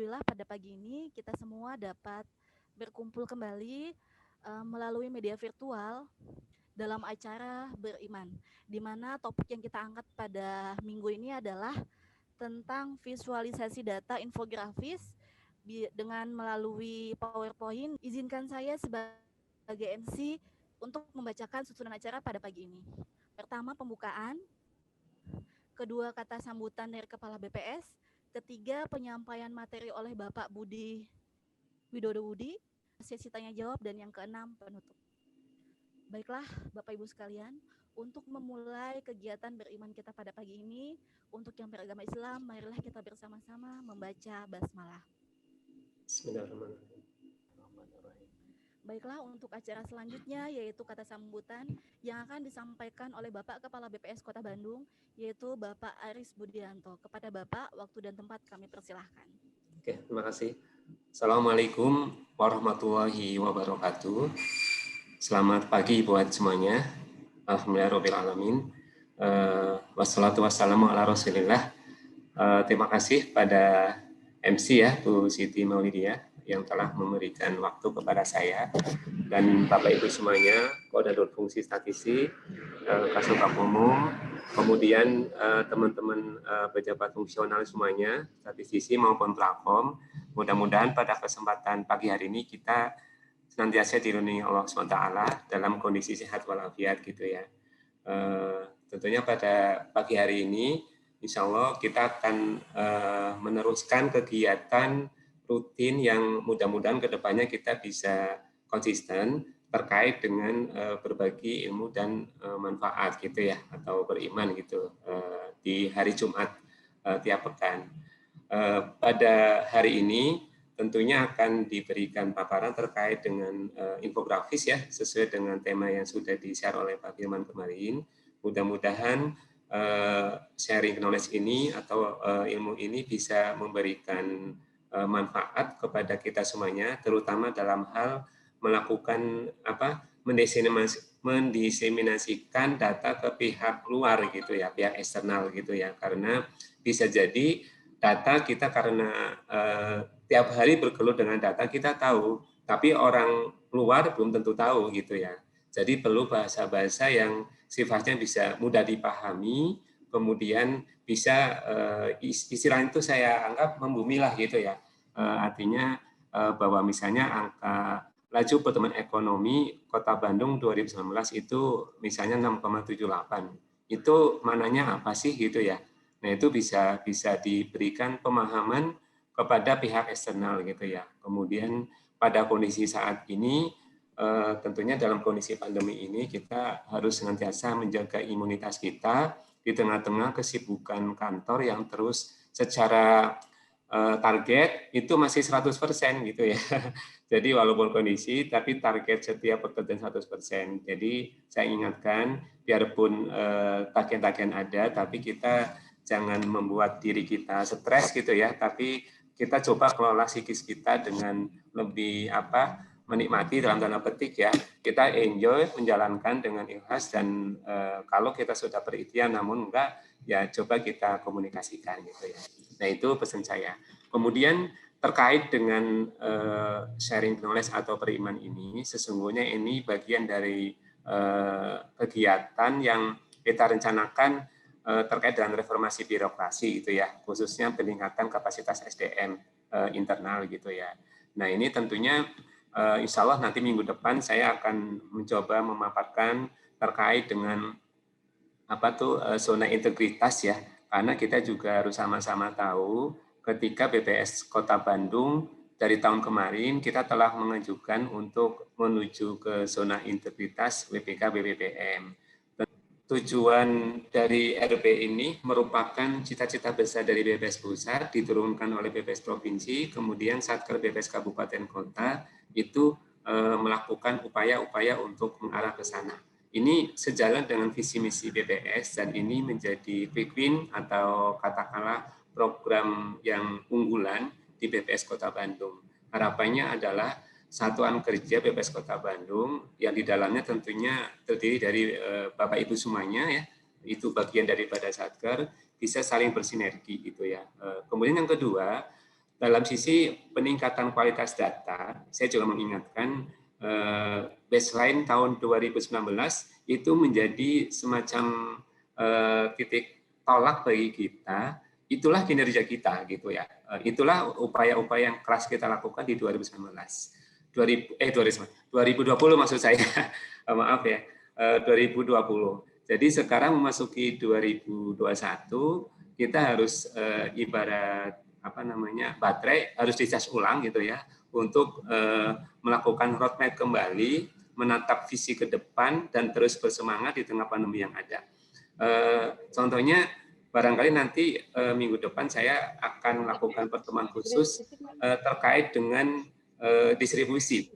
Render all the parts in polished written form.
Alhamdulillah pada pagi ini kita semua dapat berkumpul kembali melalui media virtual dalam acara beriman, di mana topik yang kita angkat pada minggu ini adalah tentang visualisasi data infografis dengan melalui PowerPoint. Izinkan saya sebagai MC untuk membacakan susunan acara pada pagi ini. Pertama, pembukaan. Kedua, kata sambutan dari Kepala BPS. Ketiga, penyampaian materi oleh Bapak Budi Widodo Budi, sesi tanya jawab, dan yang keenam, penutup. Baiklah, Bapak Ibu sekalian, untuk memulai kegiatan beriman kita pada pagi ini, untuk yang beragama Islam, marilah kita bersama-sama membaca basmalah. Bismillahirrahmanirrahim. Baiklah, untuk acara selanjutnya yaitu kata sambutan yang akan disampaikan oleh Bapak Kepala BPS Kota Bandung, yaitu Bapak Aris Budianto. Kepada Bapak, waktu dan tempat kami persilahkan. Oke, terima kasih. Assalamualaikum warahmatullahi wabarakatuh. Selamat pagi buat semuanya. Alhamdulillahirrahmanirrahim. Wassalatu wassalamu ala rasulillah. Terima kasih pada MC ya, Bu Siti Maulidia, yang telah memberikan waktu kepada saya dan Bapak Ibu semuanya, Koordinator Fungsi Statistik, Kasubag Umum, kemudian teman-teman pejabat fungsional semuanya, statistisi maupun platform. Mudah-mudahan pada kesempatan pagi hari ini kita senantiasa dilindungi Allah SWT dalam kondisi sehat walafiat gitu ya. Tentunya pada pagi hari ini, insya Allah kita akan meneruskan kegiatan rutin yang mudah-mudahan kedepannya kita bisa konsisten terkait dengan berbagi ilmu dan manfaat gitu ya, atau beriman gitu di hari Jumat tiap pekan. Pada hari ini tentunya akan diberikan paparan terkait dengan infografis ya, sesuai dengan tema yang sudah di-share oleh Pak Firman kemarin. Mudah-mudahan sharing knowledge ini atau ilmu ini bisa memberikan manfaat kepada kita semuanya, terutama dalam hal melakukan mendiseminasikan data ke pihak luar gitu ya, pihak eksternal gitu ya, karena bisa jadi data kita karena tiap hari bergelut dengan data kita tahu, tapi orang luar belum tentu tahu gitu ya. Jadi perlu bahasa-bahasa yang sifatnya bisa mudah dipahami, kemudian bisa istilah itu saya anggap membumi lah gitu ya. Artinya bahwa misalnya angka laju pertumbuhan ekonomi Kota Bandung 2019 itu misalnya 6,78. Itu mananya apa sih gitu ya. Nah, itu bisa diberikan pemahaman kepada pihak eksternal gitu ya. Kemudian pada kondisi saat ini tentunya dalam kondisi pandemi ini kita harus senantiasa menjaga imunitas kita di tengah-tengah kesibukan kantor yang terus secara target itu masih 100% gitu ya. Jadi walaupun kondisi tapi target setiap pekerjaan 100%. Jadi saya ingatkan biarpun tagihan-tagihan ada tapi kita jangan membuat diri kita stres gitu ya, tapi kita coba kelola psikis kita dengan lebih menikmati dalam tanda petik ya, kita enjoy menjalankan dengan ikhlas dan kalau kita sudah berikhtiar namun enggak ya coba kita komunikasikan gitu ya. Nah itu pesan saya. Kemudian terkait dengan sharing knowledge atau beriman ini, sesungguhnya ini bagian dari kegiatan yang kita rencanakan terkait dengan reformasi birokrasi gitu ya, khususnya peningkatan kapasitas SDM internal gitu ya. Nah ini tentunya insya Allah nanti minggu depan saya akan mencoba memaparkan terkait dengan zona integritas ya, karena kita juga harus sama-sama tahu ketika BPS Kota Bandung dari tahun kemarin kita telah mengajukan untuk menuju ke zona integritas WPK BPPM. Tujuan dari RP ini merupakan cita-cita besar dari BPS Pusat, diturunkan oleh BPS Provinsi, kemudian Satker BPS Kabupaten Kota itu melakukan upaya-upaya untuk mengarah ke sana. Ini sejalan dengan visi misi BPS dan ini menjadi quick win atau katakanlah program yang unggulan di BPS Kota Bandung. Harapannya adalah Satuan Kerja BPS Kota Bandung yang di dalamnya tentunya terdiri dari Bapak Ibu semuanya ya, itu bagian daripada Satker, bisa saling bersinergi gitu ya. Kemudian yang kedua, dalam sisi peningkatan kualitas data, saya juga mengingatkan baseline tahun 2019 itu menjadi semacam titik tolak bagi kita. Itulah kinerja kita gitu ya. Itulah upaya-upaya yang keras kita lakukan di 2019. 2020 maksud saya. Maaf ya. 2020. Jadi sekarang memasuki 2021, kita harus ibarat apa namanya, baterai harus dicas ulang gitu ya, untuk melakukan roadmap kembali, menatap visi ke depan dan terus bersemangat di tengah pandemi yang ada. Contohnya barangkali nanti minggu depan saya akan melakukan pertemuan khusus terkait dengan distribusi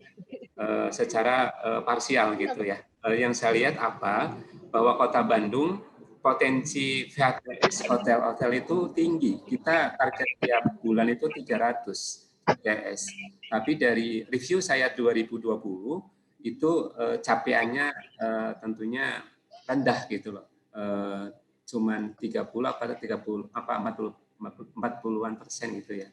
secara parsial gitu ya. Yang saya lihat apa, bahwa Kota Bandung potensi VHTS hotel-hotel itu tinggi. Kita target tiap bulan itu 300 VHTS. Tapi dari review saya 2020 itu capaiannya tentunya rendah gitu loh. Cuman 30 apa 30 apa 40-an persen gitu ya.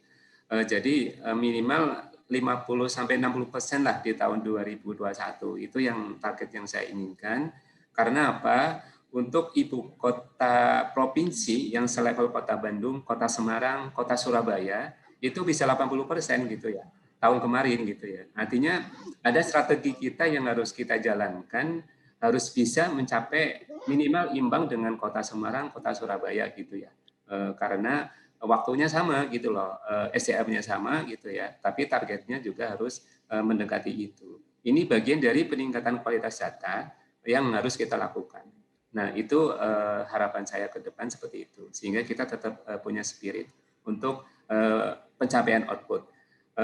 Jadi minimal 50 sampai 60% lah di tahun 2021. Itu yang target yang saya inginkan. Karena apa? Untuk ibu kota provinsi yang selevel Kota Bandung, Kota Semarang, Kota Surabaya itu bisa 80% gitu ya. Tahun kemarin gitu ya. Artinya ada strategi kita yang harus kita jalankan, harus bisa mencapai minimal imbang dengan Kota Semarang, Kota Surabaya gitu ya. Karena waktunya sama gitu loh, SDM-nya sama gitu ya, tapi targetnya juga harus mendekati itu. Ini bagian dari peningkatan kualitas data yang harus kita lakukan. Nah, itu harapan saya ke depan seperti itu, sehingga kita tetap punya spirit untuk pencapaian output.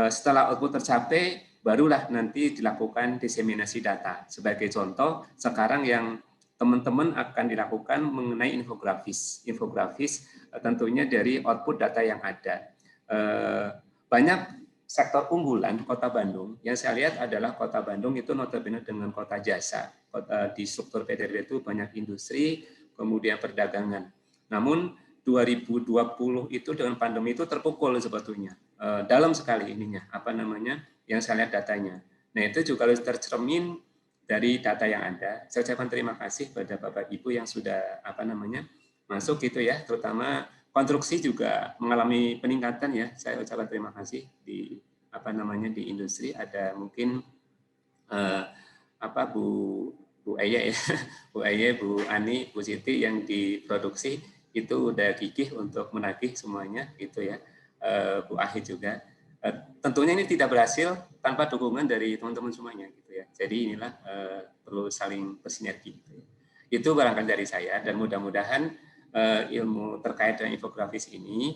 Setelah output tercapai, barulah nanti dilakukan diseminasi data. Sebagai contoh, sekarang yang teman-teman akan dilakukan mengenai infografis. Infografis tentunya dari output data yang ada. Banyak sektor unggulan Kota Bandung yang saya lihat adalah Kota Bandung itu notabene dengan kota jasa. Di struktur PDRB itu banyak industri, kemudian perdagangan. Namun 2020 itu dengan pandemi itu terpukul sebetulnya. Dalam sekali ininya, apa namanya, yang saya lihat datanya. Nah, itu juga harus tercermin dari data yang ada. Saya ucapkan terima kasih pada Bapak Ibu yang sudah apa namanya masuk gitu ya, terutama konstruksi juga mengalami peningkatan ya. Saya ucapkan terima kasih di apa namanya di industri ada mungkin apa Bu Eye ya, Bu Eye, Bu Ani, Bu Siti yang diproduksi itu udah gigih untuk menagih semuanya gitu ya. Bu Ahi juga. Tentunya ini tidak berhasil tanpa dukungan dari teman-teman semuanya gitu ya. Jadi inilah perlu saling bersinergi gitu ya. Itu barangkali dari saya dan mudah-mudahan ilmu terkait dengan infografis ini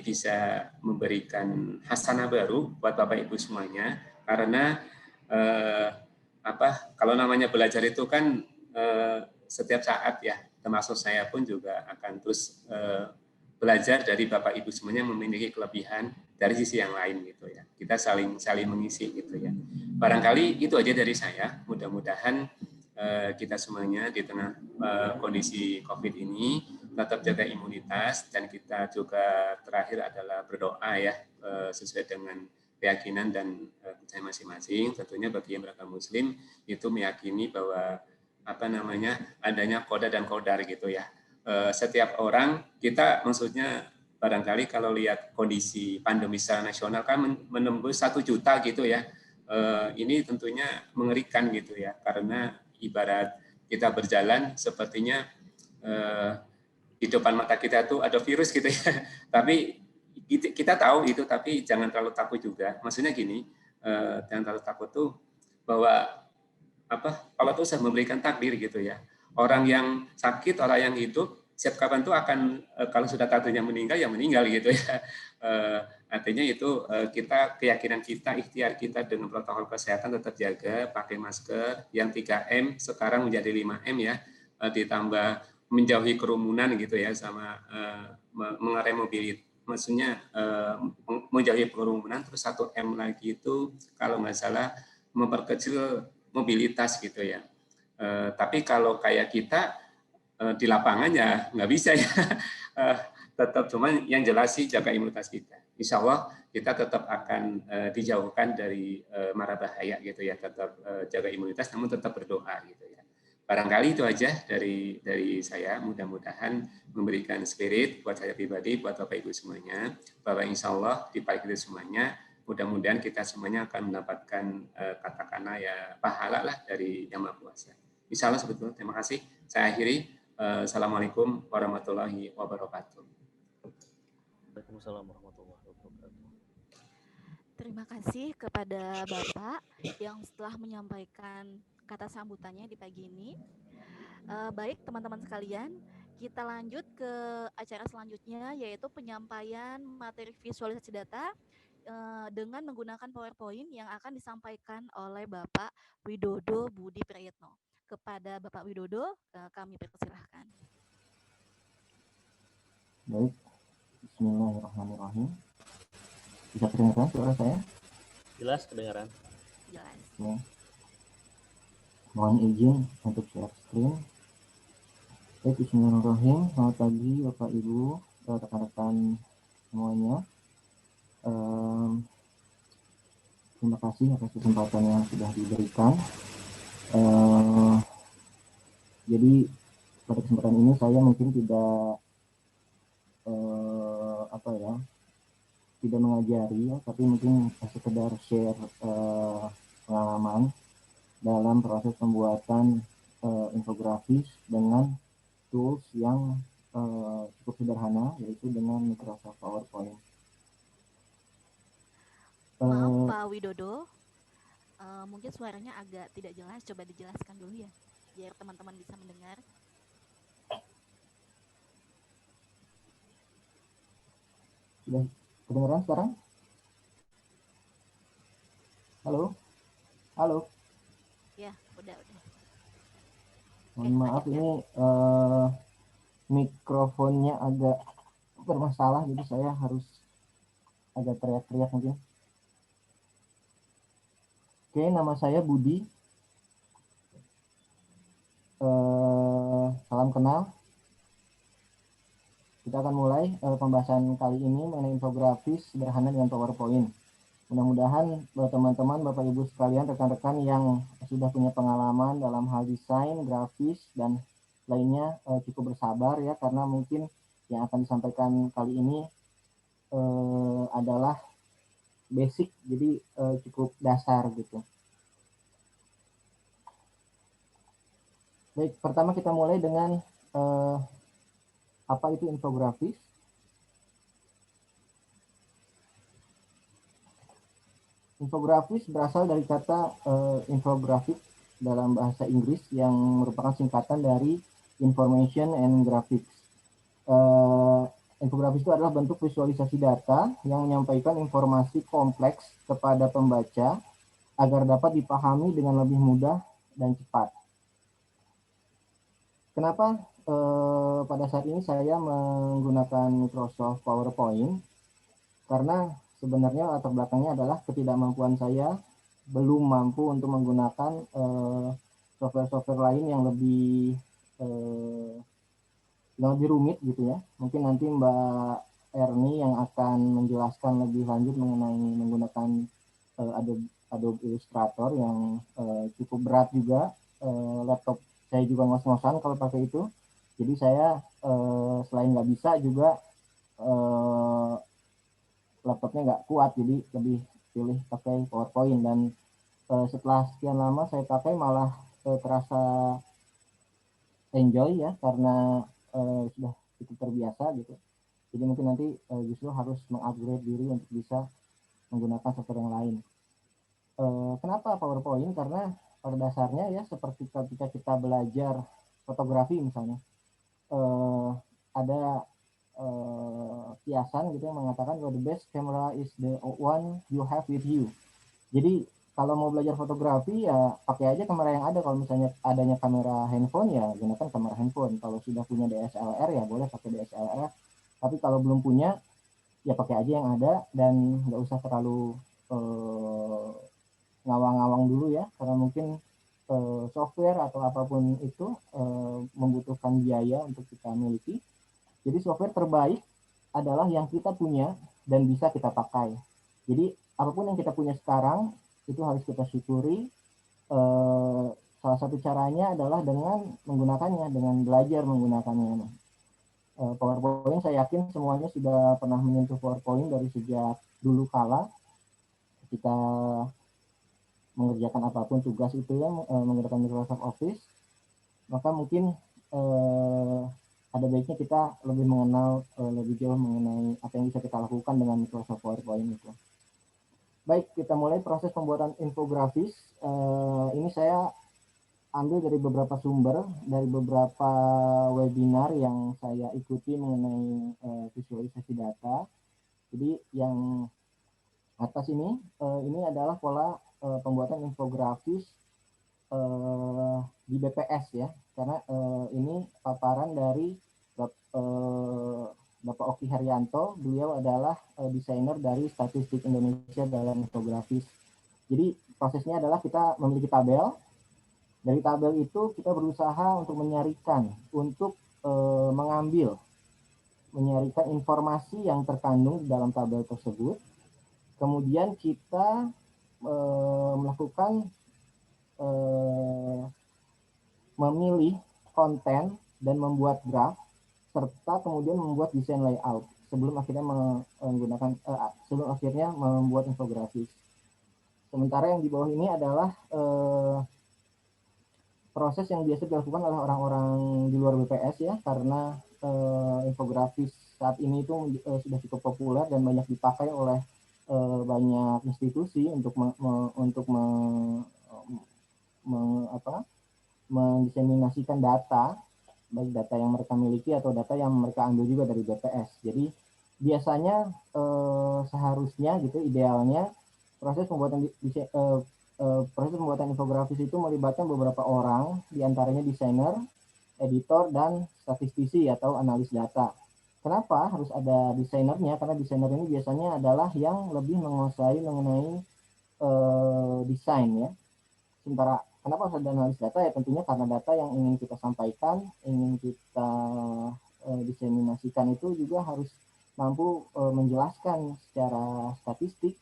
bisa memberikan hasanah baru buat Bapak Ibu semuanya karena kalau namanya belajar itu kan setiap saat ya, termasuk saya pun juga akan terus belajar dari Bapak Ibu semuanya memiliki kelebihan dari sisi yang lain gitu ya. Kita saling mengisi gitu ya. Barangkali itu aja dari saya. Mudah-mudahan kita semuanya di tengah kondisi COVID ini tetap jaga imunitas dan kita juga terakhir adalah berdoa ya sesuai dengan keyakinan dan percaya masing-masing. Tentunya bagi yang beragama Muslim itu meyakini bahwa apa namanya adanya qada dan qadar gitu ya. Setiap orang kita maksudnya barangkali kalau lihat kondisi pandemi secara nasional kan menembus 1 juta gitu ya. Ini tentunya mengerikan gitu ya karena ibarat kita berjalan sepertinya di depan mata kita tuh ada virus gitu ya. Tapi kita tahu itu, tapi jangan terlalu takut juga. Maksudnya gini, jangan terlalu takut tuh bahwa Allah tuh sudah memberikan takdir gitu ya. Orang yang sakit, orang yang hidup, setiap kapan tuh akan kalau sudah takdirnya meninggal ya meninggal gitu ya. Artinya itu kita keyakinan kita, ikhtiar kita dengan protokol kesehatan tetap jaga, pakai masker, yang 3M sekarang menjadi 5M ya, ditambah menjauhi kerumunan gitu ya, sama mengerem mobilitas, maksudnya menjauhi kerumunan, terus 1M lagi itu kalau nggak salah memperkecil mobilitas gitu ya. Tapi kalau kayak kita di lapangan ya nggak bisa ya. tetap, cuman yang jelas sih jaga imunitas kita. Insya Allah kita tetap akan dijauhkan dari mara bahaya gitu ya, tetap jaga imunitas namun tetap berdoa gitu ya. Barangkali itu aja dari saya, mudah-mudahan memberikan spirit buat saya pribadi, buat Bapak Ibu semuanya, bahwa insya Allah di balik itu semuanya, mudah-mudahan kita semuanya akan mendapatkan katakanlah ya pahala lah dari Yang Maha Kuasa. Insya Allah sebetulnya. Terima kasih. Saya akhiri. Assalamualaikum warahmatullahi wabarakatuh. Waalaikumsalam warahmatullahi wabarakatuh. Terima kasih kepada Bapak yang setelah menyampaikan kata sambutannya di pagi ini. Baik teman-teman sekalian, kita lanjut ke acara selanjutnya, yaitu penyampaian materi visualisasi data dengan menggunakan PowerPoint yang akan disampaikan oleh Bapak Widodo Budi Prayitno. Kepada Bapak Widodo, kami persilahkan. Baik, bismillahirrahmanirrahim. Bisa kedengaran suara saya? Jelas kedengaran? Jelas. Ya. Mohon izin untuk share screen. Baik, bismillahirrahmanirrahim. Selamat pagi Bapak Ibu, rekan-rekan semuanya. Terima kasih atas kesempatan yang sudah diberikan. Jadi pada kesempatan ini saya mungkin tidak tidak mengajari ya, tapi mungkin sekedar share pengalaman dalam proses pembuatan infografis dengan tools yang cukup sederhana, yaitu dengan Microsoft PowerPoint. Maaf Pak Widodo, mungkin suaranya agak tidak jelas, coba dijelaskan dulu ya, biar teman-teman bisa mendengar. Sudah kedengaran sekarang? Halo? Halo? Ya, udah. Mohon maaf, ini mikrofonnya agak bermasalah, jadi saya harus agak teriak-teriak mungkin. Oke, nama saya Budi. Salam kenal. Kita akan mulai pembahasan kali ini mengenai infografis sederhana dengan PowerPoint. Mudah-mudahan teman-teman, Bapak Ibu sekalian, rekan-rekan yang sudah punya pengalaman dalam hal desain, grafis, dan lainnya cukup bersabar ya, karena mungkin yang akan disampaikan kali ini adalah basic, jadi cukup dasar gitu. Baik, pertama kita mulai dengan apa itu infografis. Infografis berasal dari kata infographic dalam bahasa Inggris yang merupakan singkatan dari information and graphics. Infografis itu adalah bentuk visualisasi data yang menyampaikan informasi kompleks kepada pembaca agar dapat dipahami dengan lebih mudah dan cepat. Kenapa pada saat ini saya menggunakan Microsoft PowerPoint? Karena sebenarnya latar belakangnya adalah ketidakmampuan saya belum mampu untuk menggunakan software-software lain yang lebih rumit gitu ya. Mungkin nanti Mbak Erni yang akan menjelaskan lebih lanjut mengenai menggunakan Adobe Illustrator yang cukup berat juga. Laptop saya juga ngos-ngosan kalau pakai itu. Jadi saya selain nggak bisa juga laptopnya nggak kuat, jadi lebih pilih pakai PowerPoint. Dan setelah sekian lama saya pakai malah terasa enjoy ya, karena sudah cukup terbiasa gitu. Jadi mungkin nanti justru harus mengupgrade diri untuk bisa menggunakan software yang lain. Kenapa PowerPoint? Karena pada dasarnya ya seperti ketika kita belajar fotografi misalnya, ada kiasan gitu yang mengatakan bahwa the best camera is the one you have with you. Jadi kalau mau belajar fotografi ya pakai aja kamera yang ada. Kalau misalnya adanya kamera handphone ya gunakan kamera handphone. Kalau sudah punya DSLR ya boleh pakai DSLR. Tapi kalau belum punya ya pakai aja yang ada dan nggak usah terlalu ngawang-ngawang dulu ya, karena mungkin software atau apapun itu membutuhkan biaya untuk kita miliki. Jadi software terbaik adalah yang kita punya dan bisa kita pakai. Jadi apapun yang kita punya sekarang itu harus kita syukuri. Salah satu caranya adalah dengan menggunakannya, dengan belajar menggunakannya. PowerPoint saya yakin semuanya sudah pernah menyentuh PowerPoint dari sejak dulu kala ketika mengerjakan apapun tugas itu ya, menggunakan Microsoft Office, maka mungkin ada baiknya kita lebih mengenal lebih jauh mengenai apa yang bisa kita lakukan dengan Microsoft PowerPoint itu. Baik, kita mulai proses pembuatan infografis. Ini saya ambil dari beberapa sumber, dari beberapa webinar yang saya ikuti mengenai visualisasi data. Jadi yang atas ini adalah pola pembuatan infografis di BPS ya, karena ini paparan dari Bapak Oki Haryanto. Beliau adalah desainer dari Statistik Indonesia dalam infografis. Jadi prosesnya adalah kita memiliki tabel. Dari tabel itu kita berusaha untuk menyarikan, untuk menyarikan informasi yang terkandung di dalam tabel tersebut. Kemudian kita melakukan memilih konten dan membuat graf, serta kemudian membuat desain layout sebelum akhirnya membuat infografis. Sementara yang di bawah ini adalah proses yang biasa dilakukan oleh orang-orang di luar BPS ya, karena infografis saat ini itu sudah cukup populer dan banyak dipakai oleh banyak institusi untuk mendiseminasikan data, baik data yang mereka miliki atau data yang mereka ambil juga dari BPS. Jadi biasanya seharusnya gitu, idealnya proses pembuatan infografis itu melibatkan beberapa orang, diantaranya desainer, editor, dan statistisi atau analis data. Kenapa harus ada desainernya? Karena desainer ini biasanya adalah yang lebih menguasai mengenai desain ya. Sementara kenapa harus ada analis data? Ya tentunya karena data yang ingin kita sampaikan, ingin kita diseminasikan itu juga harus mampu menjelaskan secara statistik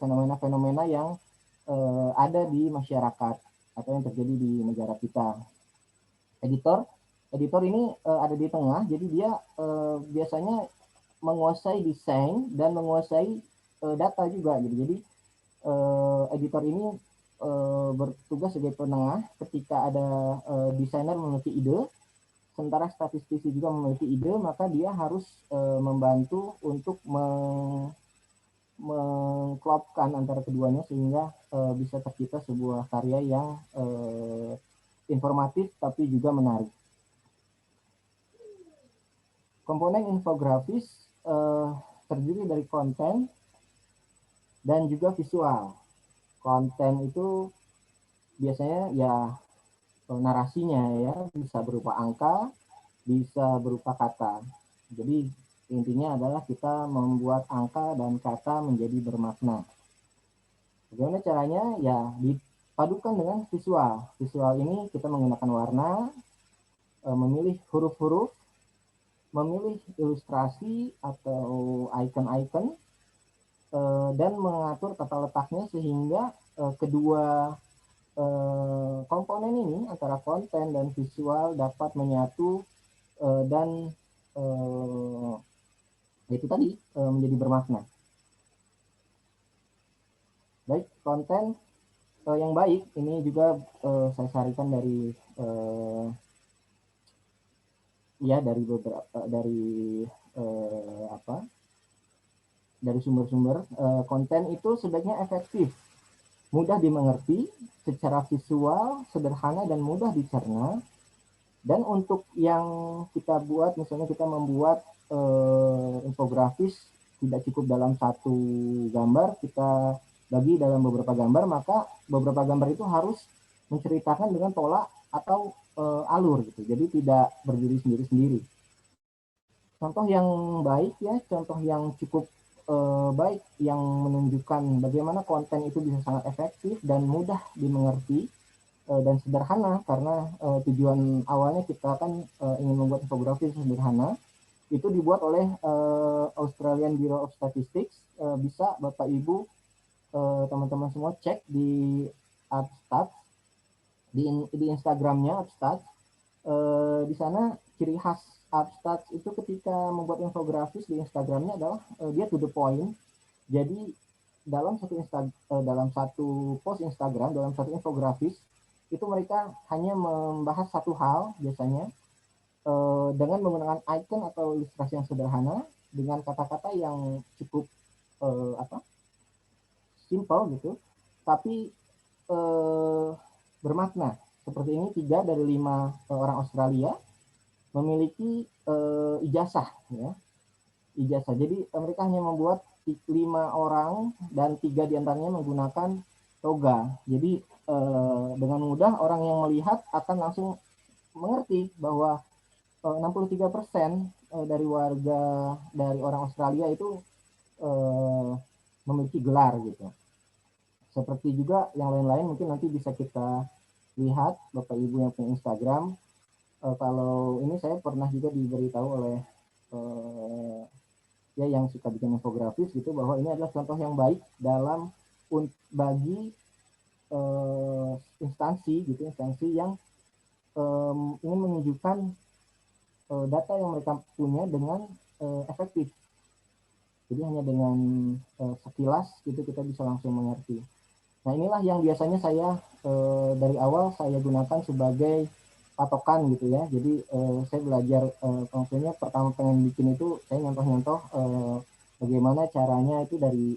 fenomena-fenomena yang ada di masyarakat atau yang terjadi di negara kita. Editor ini ada di tengah, jadi dia biasanya menguasai desain dan menguasai data juga gitu. Jadi editor ini bertugas sebagai penengah ketika ada desainer memiliki ide, sementara statistisi juga memiliki ide, maka dia harus membantu untuk mengklopkan antara keduanya sehingga bisa tercipta sebuah karya yang informatif tapi juga menarik. Komponen infografis terdiri dari konten dan juga visual. Konten itu biasanya ya narasinya ya, bisa berupa angka, bisa berupa kata. Jadi intinya adalah kita membuat angka dan kata menjadi bermakna. Bagaimana caranya? Ya dipadukan dengan visual. Visual ini kita menggunakan warna, memilih huruf-huruf, memilih ilustrasi atau icon-icon, dan mengatur tata letaknya sehingga kedua komponen ini antara konten dan visual dapat menyatu dan itu tadi menjadi bermakna. Baik, konten yang baik ini juga saya sarikan dari dari beberapa dari sumber-sumber. Konten itu sebaiknya efektif, mudah dimengerti, secara visual, sederhana dan mudah dicerna. Dan untuk yang kita buat, misalnya kita membuat infografis tidak cukup dalam satu gambar, kita bagi dalam beberapa gambar, maka beberapa gambar itu harus menceritakan dengan pola atau alur gitu. Jadi tidak berdiri sendiri-sendiri. Contoh yang baik ya, contoh yang cukup baik yang menunjukkan bagaimana konten itu bisa sangat efektif dan mudah dimengerti dan sederhana, karena tujuan awalnya kita kan ingin membuat infografis sederhana. Itu dibuat oleh Australian Bureau of Statistics. Bisa Bapak Ibu teman-teman semua cek di Upstats, di Instagramnya Upstats. Di sana ciri khas Upstats itu ketika membuat infografis di Instagramnya adalah dia to the point. Jadi dalam satu post Instagram, dalam satu infografis itu mereka hanya membahas satu hal biasanya dengan menggunakan icon atau ilustrasi yang sederhana dengan kata-kata yang cukup simple gitu, tapi bermakna. Seperti ini 3 dari 5 orang Australia memiliki ijazah, ya. Ijazah. Jadi mereka hanya membuat 5 orang dan 3 diantaranya menggunakan toga. Jadi dengan mudah orang yang melihat akan langsung mengerti bahwa 63% dari orang Australia itu memiliki gelar gitu. Seperti juga yang lain-lain mungkin nanti bisa kita lihat Bapak Ibu yang punya Instagram. Kalau ini saya pernah juga diberitahu oleh ya yang suka bikin infografis gitu, bahwa ini adalah contoh yang baik dalam bagi instansi yang ingin menunjukkan data yang mereka punya dengan efektif. Jadi hanya dengan sekilas gitu kita bisa langsung mengerti. Nah inilah yang biasanya saya dari awal saya gunakan sebagai patokan gitu ya. Jadi saya belajar maksudnya pertama pengen bikin itu saya nyontoh-nyontoh bagaimana caranya itu dari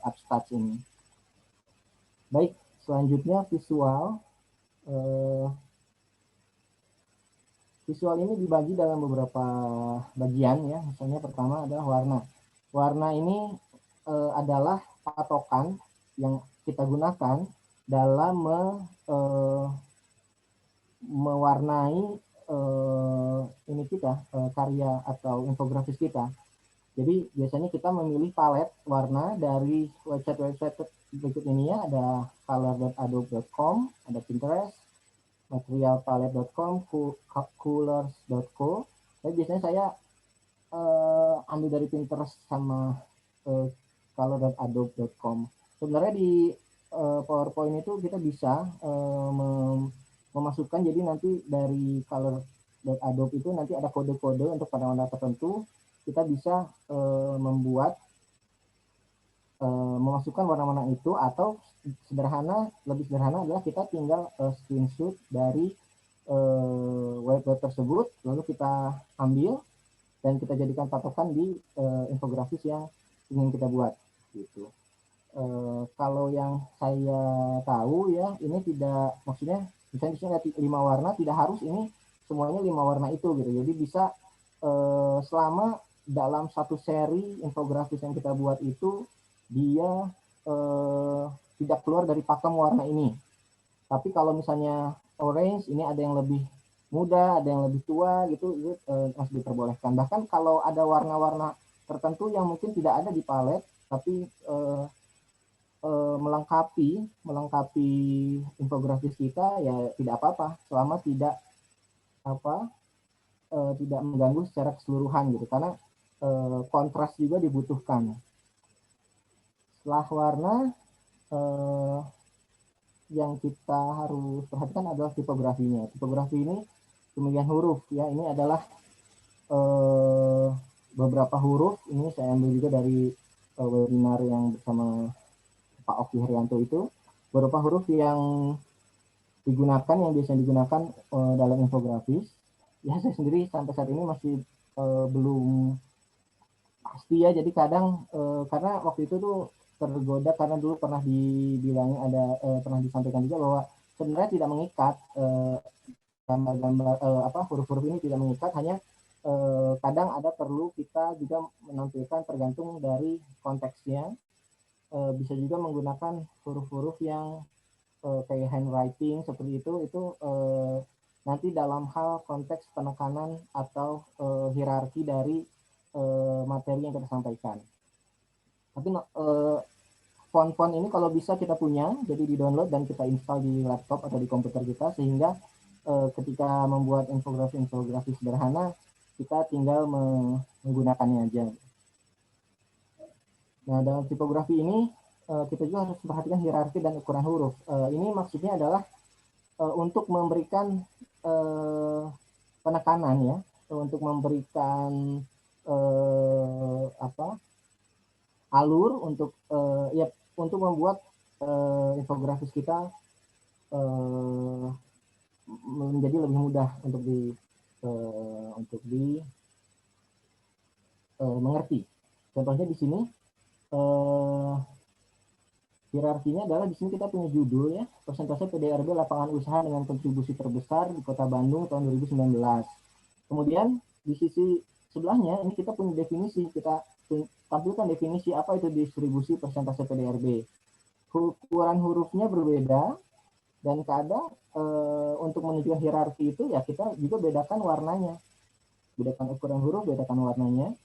Upstats ini. Baik, selanjutnya visual. Visual ini dibagi dalam beberapa bagian ya. Misalnya pertama adalah warna. Warna ini adalah patokan yang kita gunakan dalam mewarnai ini kita karya atau infografis kita. Jadi biasanya kita memilih palet warna dari website berikut ini ya. Ada color.adobe.com, ada Pinterest, materialpalette.com, colors.co. Tapi biasanya saya ambil dari Pinterest sama color.adobe.com. Sebenarnya di PowerPoint itu kita bisa memasukkan, jadi nanti dari color.adobe itu nanti ada kode-kode untuk pada warna tertentu. Kita bisa memasukkan warna-warna itu, atau lebih sederhana adalah kita tinggal screenshot dari web tersebut, lalu kita ambil dan kita jadikan patokan di infografis yang ingin kita buat gitu. Kalau yang saya tahu ya, ini tidak, maksudnya misalnya di sini ada 5 warna, tidak harus ini semuanya 5 warna itu gitu. Jadi bisa selama dalam satu seri infografis yang kita buat itu dia tidak keluar dari pakem warna ini. Tapi kalau misalnya orange, ini ada yang lebih muda, ada yang lebih tua gitu, itu masih diperbolehkan. Bahkan kalau ada warna-warna tertentu yang mungkin tidak ada di palet, tapi melengkapi infografis kita, ya tidak apa-apa, selama tidak mengganggu secara keseluruhan gitu, karena kontras juga dibutuhkan. Setelah warna, yang kita harus perhatikan adalah tipografinya. Tipografi ini pemilihan huruf ya. Ini adalah beberapa huruf. Ini saya ambil juga dari webinar yang bersama Pak Oki Haryanto itu. Beberapa huruf yang digunakan, yang biasanya digunakan dalam infografis. Ya saya sendiri sampai saat ini masih belum pasti ya. Jadi kadang karena waktu itu tuh tergoda, karena dulu pernah dibilangnya pernah disampaikan juga bahwa sebenarnya tidak mengikat gambar-gambar huruf-huruf ini tidak mengikat, hanya kadang ada perlu kita juga menampilkan tergantung dari konteksnya. Bisa juga menggunakan huruf-huruf yang kayak handwriting seperti itu nanti dalam hal konteks penekanan atau hierarki dari materi yang kita sampaikan. Tapi font-font ini kalau bisa kita punya, jadi di-download dan kita install di laptop atau di komputer kita, sehingga ketika membuat infografi sederhana, kita tinggal menggunakannya aja. Nah, dalam tipografi ini kita juga harus memperhatikan hierarki dan ukuran huruf. Ini maksudnya adalah untuk memberikan penekanan ya, untuk memberikan alur untuk ya untuk membuat infografis kita menjadi lebih mudah untuk mengerti. Contohnya di sini hierarkinya adalah di sini kita punya judul ya, persentase PDRB lapangan usaha dengan kontribusi terbesar di Kota Bandung tahun 2019. Kemudian di sisi sebelahnya ini kita punya definisi, kita tampilkan definisi apa itu distribusi persentase PDRB. Ukuran hurufnya berbeda dan kadang untuk menunjukkan hierarki itu ya kita juga bedakan warnanya, bedakan ukuran huruf, bedakan warnanya.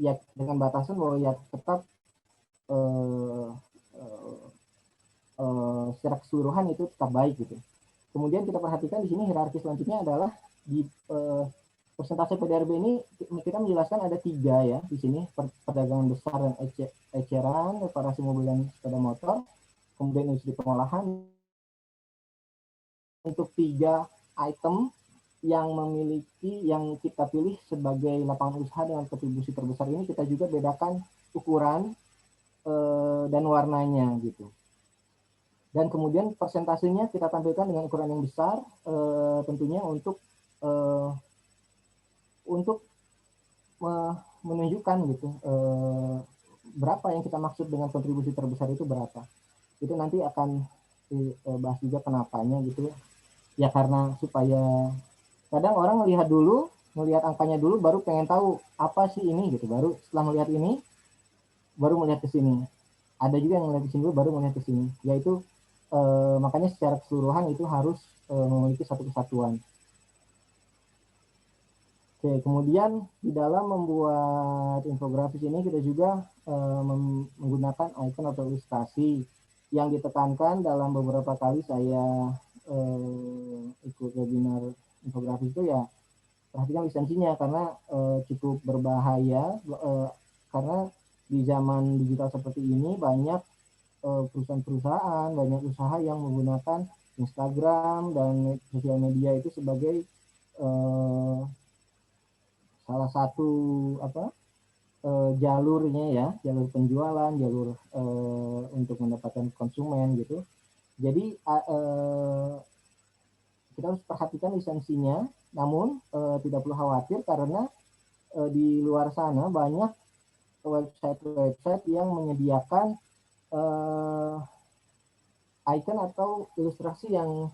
Ya dengan batasan bahwa ya tetap secara keseluruhan itu tetap baik gitu. Kemudian kita perhatikan di sini hierarki selanjutnya adalah di persentase PDRB ini kita menjelaskan ada 3 ya di sini, perdagangan besar dan eceran, reparasi mobil dan sepeda motor, kemudian industri pengolahan. Untuk 3 item yang kita pilih sebagai lapangan usaha dengan kontribusi terbesar ini kita juga bedakan ukuran dan warnanya gitu. Dan kemudian persentasenya kita tampilkan dengan ukuran yang besar tentunya untuk menunjukkan gitu berapa yang kita maksud dengan kontribusi terbesar itu berapa. Itu nanti akan dibahas juga kenapanya gitu ya, karena supaya kadang orang melihat angkanya dulu baru pengen tahu apa sih ini gitu, baru setelah melihat ini baru melihat ke sini. Ada juga yang melihat ke sini dulu baru melihat ke sini, yaitu makanya secara keseluruhan itu harus memiliki satu kesatuan. Oke, kemudian di dalam membuat infografis ini kita juga menggunakan icon atau ilustrasi yang ditekankan dalam beberapa kali saya ikut webinar infografis itu ya, perhatikan lisensinya karena cukup berbahaya karena di zaman digital seperti ini banyak perusahaan-perusahaan, banyak usaha yang menggunakan Instagram dan sosial media itu sebagai salah satu jalurnya ya, jalur penjualan, jalur untuk mendapatkan konsumen gitu. Jadi kita harus perhatikan lisensinya, namun tidak perlu khawatir karena di luar sana banyak website-website yang menyediakan icon atau ilustrasi yang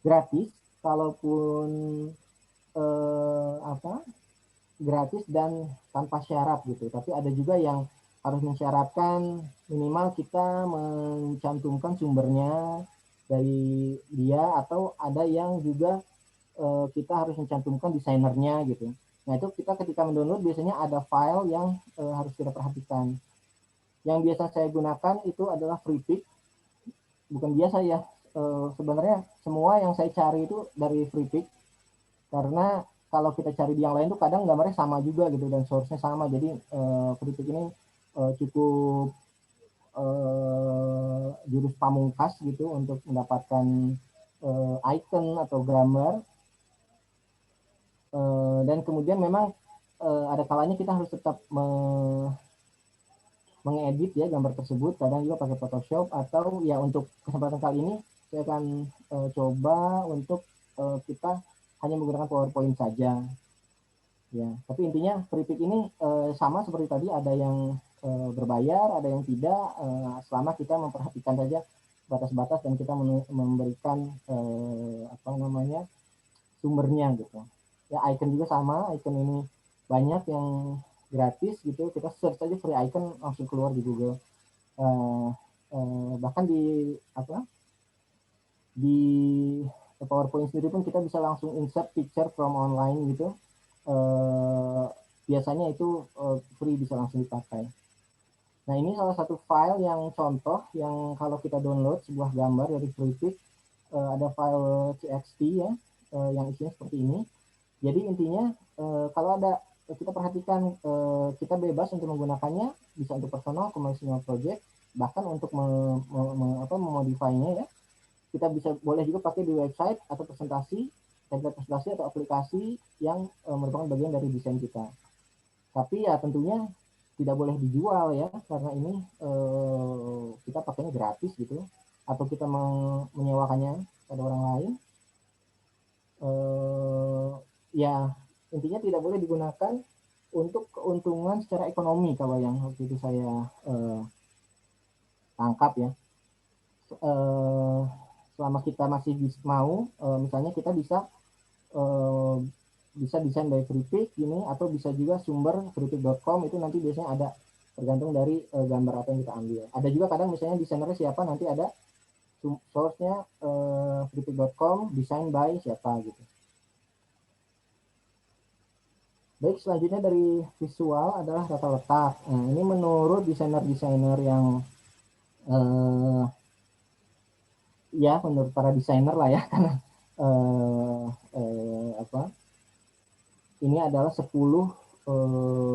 gratis, kalaupun gratis dan tanpa syarat gitu. Tapi ada juga yang harus mensyaratkan minimal kita mencantumkan sumbernya dari dia, atau ada yang juga kita harus mencantumkan desainernya gitu. Nah itu kita ketika mendownload biasanya ada file yang harus kita perhatikan. Yang biasa saya gunakan itu adalah Freepik. Bukan biasa ya, sebenarnya semua yang saya cari itu dari Freepik, karena kalau kita cari di yang lain tuh kadang gambarnya sama juga gitu dan source-nya sama. Jadi Freepik ini cukup jurus pamungkas gitu untuk mendapatkan icon atau gambar. Dan kemudian memang ada kalanya kita harus tetap mengedit ya gambar tersebut, kadang juga pakai Photoshop, atau ya untuk kesempatan kali ini saya akan coba untuk kita hanya menggunakan PowerPoint saja ya. Tapi intinya Freepik ini sama seperti tadi, ada yang berbayar, ada yang tidak, selama kita memperhatikan saja batas-batas dan kita memberikan sumbernya gitu ya. Icon juga sama, icon ini banyak yang gratis gitu, kita search aja free icon langsung keluar di Google. Bahkan di PowerPoint sendiri pun kita bisa langsung insert picture from online gitu. Biasanya itu free, bisa langsung dipakai. Nah ini salah satu file yang contoh yang kalau kita download sebuah gambar dari Freepik, ada file txt ya, yang isinya seperti ini. Jadi intinya kalau ada kita perhatikan kita bebas untuk menggunakannya, bisa untuk personal, commercial project, bahkan untuk memodify-nya ya. Kita bisa boleh juga pakai di website atau presentasi, template presentasi atau aplikasi yang merupakan bagian dari desain kita. Tapi ya tentunya tidak boleh dijual ya, karena ini kita pakainya gratis gitu, atau kita menyewakannya pada orang lain. Ya intinya tidak boleh digunakan untuk keuntungan secara ekonomi, kalau yang waktu itu saya tangkap ya. Selama kita masih mau, misalnya kita bisa desain by Freepik gini, atau bisa juga sumber freepik.com, itu nanti biasanya ada, tergantung dari gambar apa yang kita ambil. Ada juga kadang misalnya desainernya siapa, nanti ada source-nya freepik.com, design by siapa gitu. Baik, selanjutnya dari visual adalah tata letak. Nah, ini menurut desainer-desainer yang ya menurut para desainer lah ya, karena ini adalah 10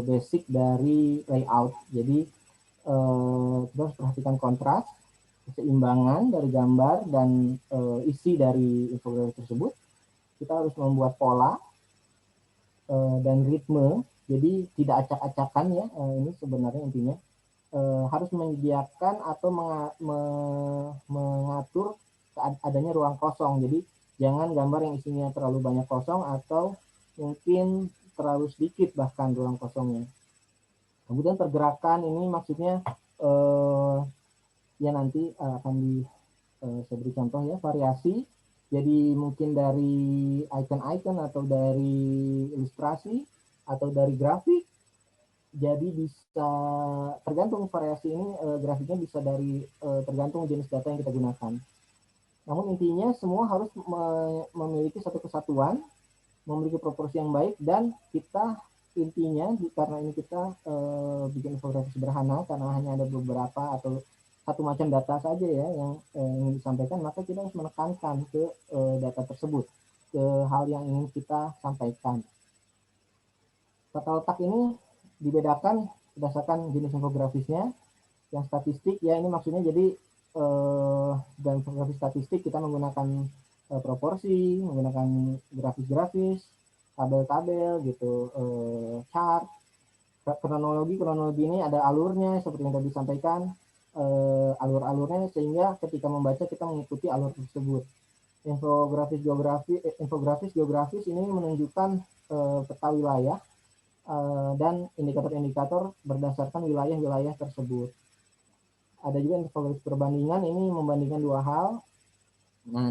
basic dari layout. Jadi kita harus perhatikan kontras, keseimbangan dari gambar dan isi dari infografis tersebut. Kita harus membuat pola dan ritme, jadi tidak acak-acakan ya. Ini sebenarnya intinya harus menyediakan atau mengatur adanya ruang kosong. Jadi jangan gambar yang isinya terlalu banyak kosong, atau mungkin terlalu sedikit bahkan ruang kosongnya. Kemudian pergerakan ini maksudnya ya nanti akan saya beri contoh ya, variasi. Jadi mungkin dari icon-icon, atau dari ilustrasi, atau dari grafik. Jadi bisa tergantung variasi ini, grafiknya bisa dari tergantung jenis data yang kita gunakan. Namun intinya semua harus memiliki satu kesatuan, memiliki proporsi yang baik, dan kita intinya karena ini kita bikin infografis sederhana, karena hanya ada beberapa atau satu macam data saja ya yang ingin disampaikan, maka kita harus menekankan ke data tersebut, ke hal yang ingin kita sampaikan. Tata letak ini dibedakan berdasarkan jenis infografisnya. Yang statistik ya, ini maksudnya jadi dalam infografis statistik kita menggunakan proporsi, menggunakan grafis-grafis, tabel-tabel gitu, chart. Kronologi ini ada alurnya seperti yang tadi disampaikan, alur-alurnya, sehingga ketika membaca kita mengikuti alur tersebut. Infografis geografis ini menunjukkan peta wilayah dan indikator-indikator berdasarkan wilayah-wilayah tersebut. Ada juga infografis perbandingan, ini membandingkan dua hal. Nah,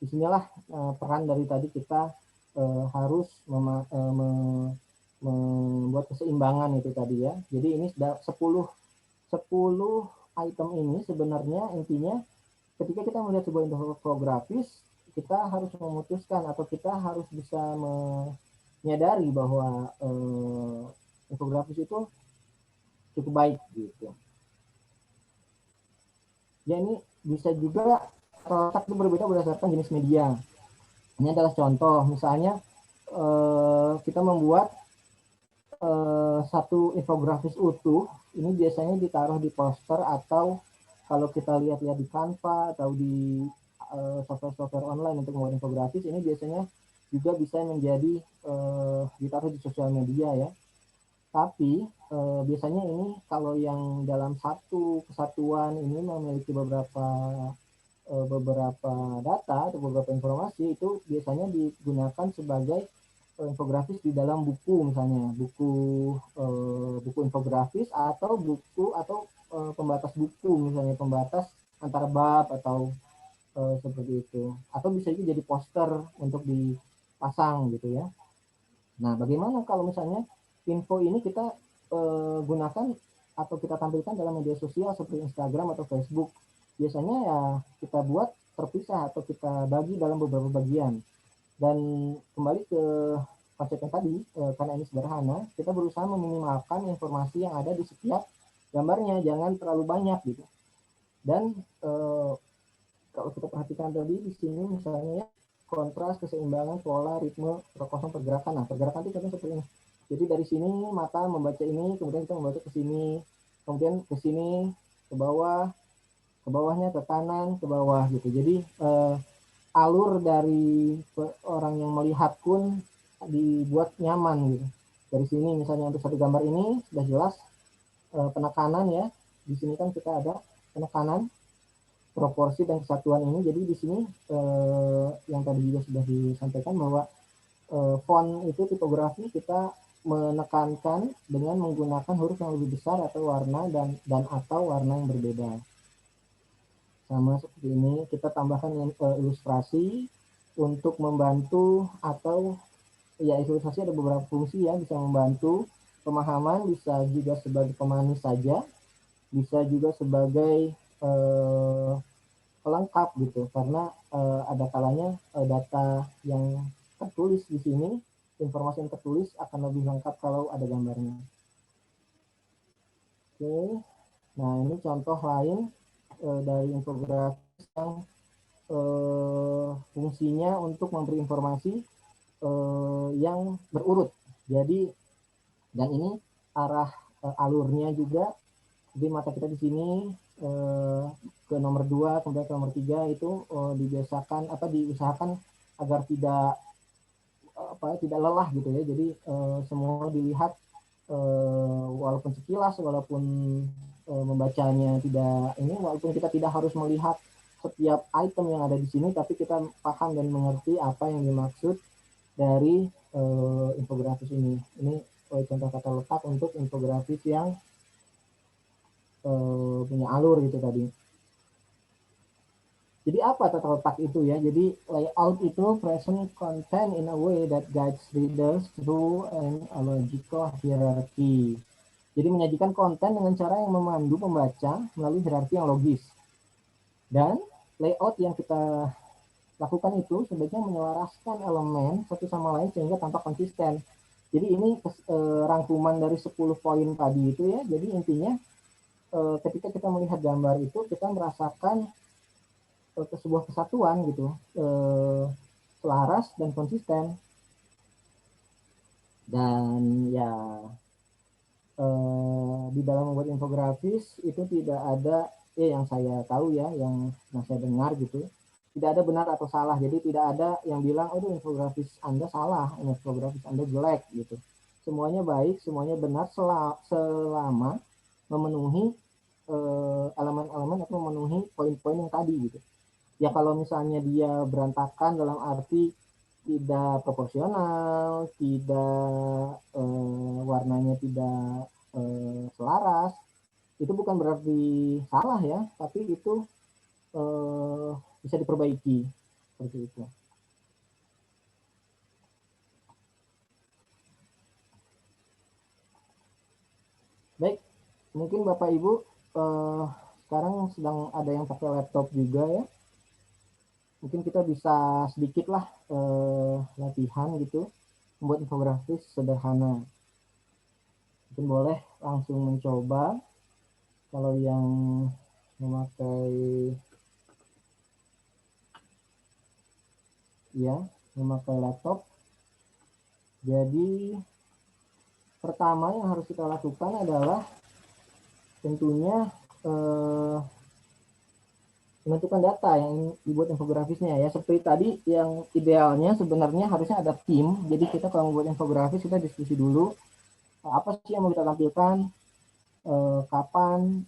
disinilah peran dari tadi kita harus membuat keseimbangan itu tadi ya. Jadi ini sudah 10 item ini sebenarnya intinya ketika kita melihat sebuah infografis, kita harus memutuskan atau kita harus bisa menyadari bahwa infografis itu cukup baik gitu. Ya, ini bisa juga letak itu berbeda berdasarkan jenis media. Ini adalah contoh, misalnya kita membuat satu infografis utuh, ini biasanya ditaruh di poster, atau kalau kita lihat-lihat di Canva atau di software-software online untuk membuat infografis, ini biasanya juga bisa menjadi ditaruh di sosial media ya. Tapi biasanya ini kalau yang dalam satu kesatuan ini memiliki beberapa data atau beberapa informasi, itu biasanya digunakan sebagai infografis di dalam buku, misalnya buku infografis, atau buku atau pembatas buku, misalnya pembatas antara bab atau seperti itu, atau bisa juga jadi poster untuk dipasang gitu ya. Nah, bagaimana kalau misalnya info ini kita gunakan atau kita tampilkan dalam media sosial seperti Instagram atau Facebook? Biasanya ya kita buat terpisah atau kita bagi dalam beberapa bagian. Dan kembali ke konsep yang tadi, karena ini sederhana, kita berusaha meminimalkan informasi yang ada di setiap gambarnya, jangan terlalu banyak gitu. Dan kalau kita perhatikan tadi di sini misalnya ya, kontras, keseimbangan, pola, ritme, kosong, pergerakan. Nah, pergerakan itu contohnya seperti ini. Jadi dari sini mata membaca ini, kemudian kita membaca ke sini, kemudian ke sini, ke bawah, ke bawahnya, ke kanan, ke bawah gitu. Jadi alur dari orang yang melihat pun dibuat nyaman gitu. Dari sini misalnya untuk satu gambar ini sudah jelas penekanan ya. Di sini kan kita ada penekanan, proporsi dan kesatuan ini. Jadi di sini yang tadi juga sudah disampaikan bahwa font itu tipografi kita menekankan dengan menggunakan huruf yang lebih besar atau warna dan atau warna yang berbeda. Sama seperti ini, kita tambahkan ilustrasi untuk membantu atau ya ilustrasi ada beberapa fungsi ya, bisa membantu pemahaman, bisa juga sebagai pemanis saja, bisa juga sebagai pelengkap gitu, karena ada kalanya data yang tertulis di sini, informasi yang tertulis akan lebih lengkap kalau ada gambarnya. Oke, nah ini contoh lain dari infografis yang fungsinya untuk memberi informasi yang berurut. Jadi dan ini arah alurnya juga. Jadi mata kita di sini ke nomor 2 kemudian ke nomor 3 itu diusahakan agar tidak lelah gitu ya. Jadi semua dilihat walaupun sekilas, walaupun membacanya tidak ini, walaupun kita tidak harus melihat setiap item yang ada di sini, tapi kita paham dan mengerti apa yang dimaksud dari infografis ini. Ini contoh kata letak untuk infografis yang punya alur gitu tadi. Jadi apa tata letak itu ya? Jadi layout itu present content in a way that guides readers through an logical hierarchy. Jadi menyajikan konten dengan cara yang memandu pembaca melalui hierarki yang logis. Dan layout yang kita lakukan itu sebaiknya menyelaraskan elemen satu sama lain sehingga tampak konsisten. Jadi ini rangkuman dari 10 poin tadi itu ya. Jadi intinya ketika kita melihat gambar itu kita merasakan sebuah kesatuan gitu, selaras dan konsisten. Dan ya di dalam membuat infografis itu tidak ada yang saya tahu ya, yang saya dengar gitu, tidak ada benar atau salah. Jadi tidak ada yang bilang oh infografis Anda salah, infografis Anda jelek gitu. Semuanya baik, semuanya benar selama memenuhi elemen-elemen atau memenuhi poin-poin yang tadi gitu. Ya kalau misalnya dia berantakan dalam arti tidak proporsional, tidak warnanya tidak selaras, itu bukan berarti salah ya, tapi itu bisa diperbaiki seperti itu. Baik, mungkin Bapak Ibu sekarang sedang ada yang pakai laptop juga ya. Mungkin kita bisa sedikit lah latihan gitu, membuat infografis sederhana. Mungkin boleh langsung mencoba kalau yang memakai laptop. Jadi pertama yang harus kita lakukan adalah tentunya menentukan data yang dibuat infografisnya ya. Seperti tadi yang idealnya sebenarnya harusnya ada tim. Jadi kita kalau membuat infografis kita diskusi dulu apa sih yang mau kita tampilkan, kapan,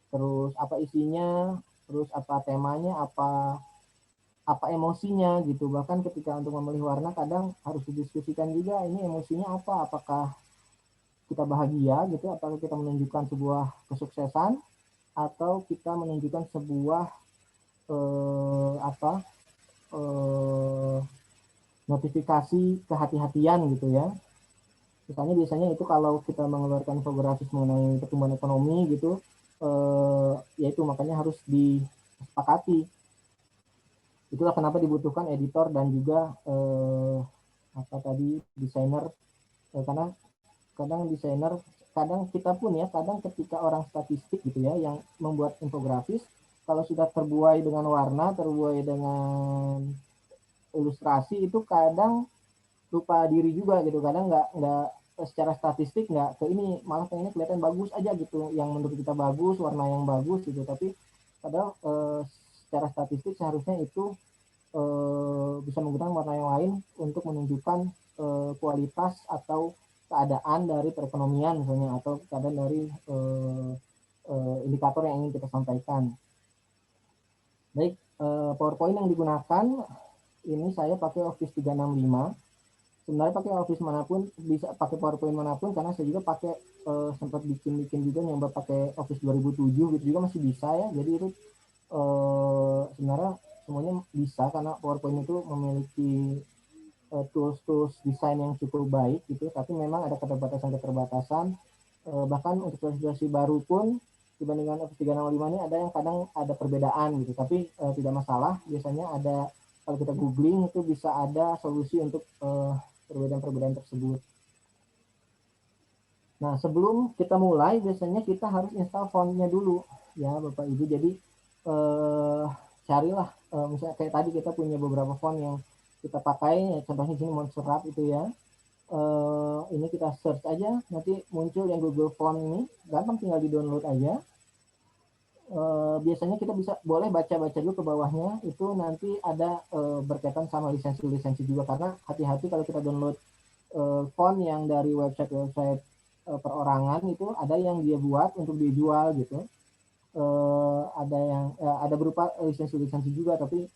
terus apa isinya, terus apa temanya, apa emosinya gitu. Bahkan ketika untuk memilih warna kadang harus didiskusikan juga ini emosinya apa, apakah kita bahagia gitu, apakah kita menunjukkan sebuah kesuksesan atau kita menunjukkan sebuah notifikasi kehati-hatian gitu ya. Misalnya biasanya itu kalau kita mengeluarkan infografis mengenai pertumbuhan ekonomi gitu, yaitu makanya harus disepakati. Itulah kenapa dibutuhkan editor dan juga desainer, karena kadang kita pun ya, kadang ketika orang statistik gitu ya yang membuat infografis, kalau sudah terbuai dengan warna, terbuai dengan ilustrasi itu kadang lupa diri juga gitu, kadang nggak secara statistik nggak ke ini, malah pengennya kelihatan bagus aja gitu, yang menurut kita bagus, warna yang bagus gitu, tapi padahal secara statistik seharusnya itu bisa menggunakan warna yang lain untuk menunjukkan kualitas atau keadaan dari perekonomian misalnya, atau keadaan dari indikator yang ingin kita sampaikan. Baik, PowerPoint yang digunakan ini saya pakai Office 365. Sebenarnya pakai Office manapun, bisa pakai PowerPoint manapun, karena saya juga pakai sempat bikin juga nyoba pakai Office 2007 gitu juga masih bisa ya. Jadi itu sebenarnya semuanya bisa, karena PowerPoint itu memiliki tools desain yang cukup baik gitu, tapi memang ada keterbatasan. Bahkan untuk versi baru pun dibandingkan Office 365 ini ada yang kadang ada perbedaan gitu, tapi tidak masalah. Biasanya ada, kalau kita googling itu bisa ada solusi untuk perbedaan-perbedaan tersebut. Nah, sebelum kita mulai biasanya kita harus install fontnya dulu ya Bapak Ibu. Jadi carilah misalnya kayak tadi kita punya beberapa font yang kita pakai ya, contohnya sini Montserrat itu ya. Ini kita search aja, nanti muncul yang Google Font ini, gampang tinggal di download aja. Biasanya kita boleh baca-baca dulu ke bawahnya, itu nanti ada berkaitan sama lisensi juga, karena hati-hati kalau kita download font yang dari website perorangan, itu ada yang dia buat untuk dijual gitu, ada yang ada berupa lisensi juga, tapi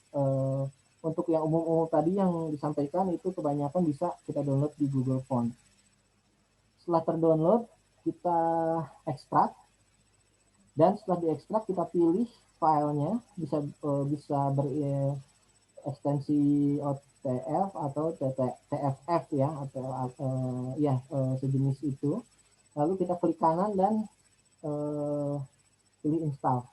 untuk yang umum-umum tadi yang disampaikan itu kebanyakan bisa kita download di Google Font. Setelah terdownload kita ekstrak, dan setelah diekstrak kita pilih filenya, bisa berekstensi OTF atau TFF ya, atau sejenis itu. Lalu kita klik kanan dan pilih install.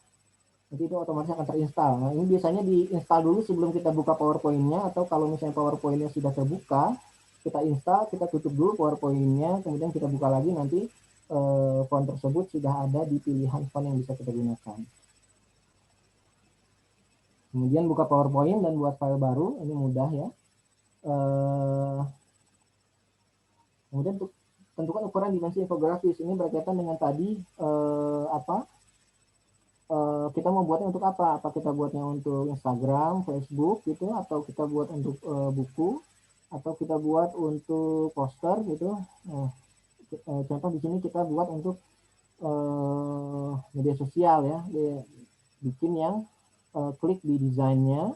Nanti itu otomatis akan terinstall. Nah, ini biasanya diinstal dulu sebelum kita buka PowerPoint-nya, atau kalau misalnya PowerPoint-nya sudah terbuka, kita install, kita tutup dulu PowerPoint-nya, kemudian kita buka lagi, nanti font tersebut sudah ada di pilihan font yang bisa kita gunakan. Kemudian buka PowerPoint dan buat file baru, ini mudah ya. Kemudian tentukan ukuran dimensi infografis. Ini berkaitan dengan tadi kita mau buatnya untuk apa? Apa kita buatnya untuk Instagram, Facebook gitu, atau kita buat untuk buku, atau kita buat untuk poster gitu. Nah, contoh di sini kita buat untuk media sosial ya. Bikin yang klik di desainnya,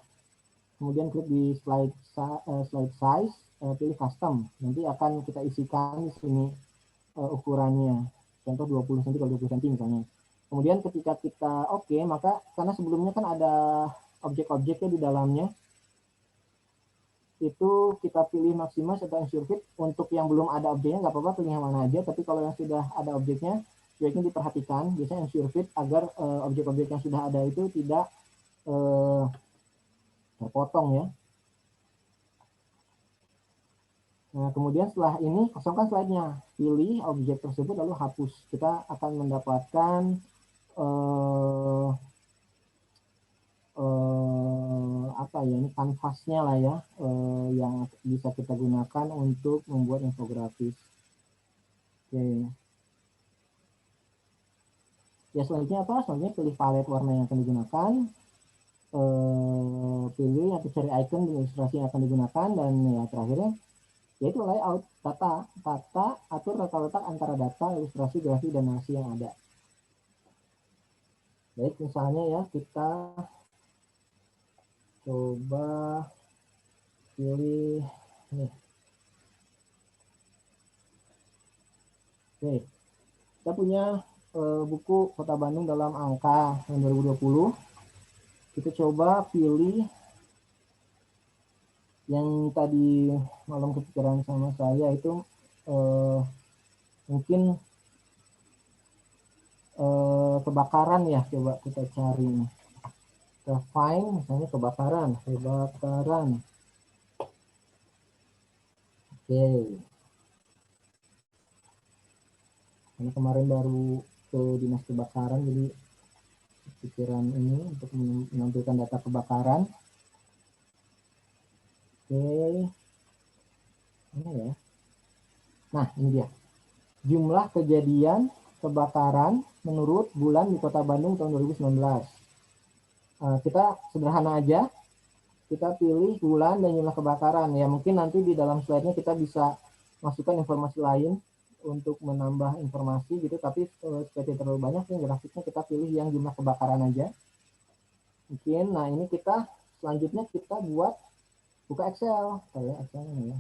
kemudian klik di slide size, pilih custom. Nanti akan kita isikan di sini ukurannya. Contoh 20 cm kalau 20 cm misalnya. Kemudian ketika kita oke, maka karena sebelumnya kan ada objek-objeknya di dalamnya, itu kita pilih maximize atau ensure fit. Untuk yang belum ada objeknya nggak apa-apa, pilih yang mana aja, tapi kalau yang sudah ada objeknya, sebaiknya diperhatikan, biasanya ensure fit agar objek-objek yang sudah ada itu tidak terpotong ya. Nah, kemudian setelah ini kosongkan slide-nya, pilih objek tersebut lalu hapus. Kita akan mendapatkan ini kanvasnya lah ya, yang bisa kita gunakan untuk membuat infografis. Oke. Ya, selanjutnya apa? Selanjutnya pilih palet warna yang akan digunakan, pilih atau cari icon dan ilustrasi yang akan digunakan, dan ya terakhirnya yaitu layout, tata atur tata letak antara data, ilustrasi, grafik, dan narasi yang ada. Baik, misalnya ya kita coba pilih nih. Oke, kita punya buku Kota Bandung dalam Angka tahun 2020. Kita coba pilih yang tadi malam kepikiran sama saya itu mungkin kebakaran ya, coba kita cari. Kita find misalnya kebakaran. Oke. Karena kemarin baru ke dinas kebakaran, jadi pikiran ini untuk menampilkan data kebakaran. Oke. Mana ya? Nah, ini dia. Jumlah kejadian kebakaran menurut bulan di Kota Bandung tahun 2019. Kita sederhana aja. Kita pilih bulan dan jumlah kebakaran. Ya, mungkin nanti di dalam slide-nya kita bisa masukkan informasi lain untuk menambah informasi gitu, tapi supaya tidak terlalu banyak yang grafiknya kita pilih yang jumlah kebakaran aja. Mungkin, nah ini kita selanjutnya kita buka Excel. Kayak Excel ini ya.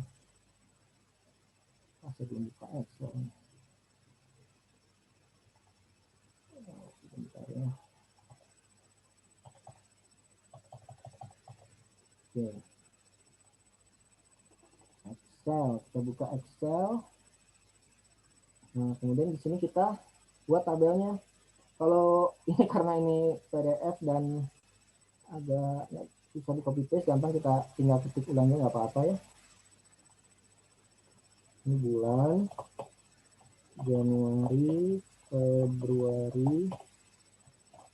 Masih belum buka Excel. Bentar ya. Oke. Excel, kita buka Excel. Nah, kemudian di sini kita buat tabelnya. Kalau ini karena ini PDF dan agak bisa di copy paste, gampang, kita tinggal ketik ulangnya, nggak apa-apa ya. Ini bulan Januari, Februari,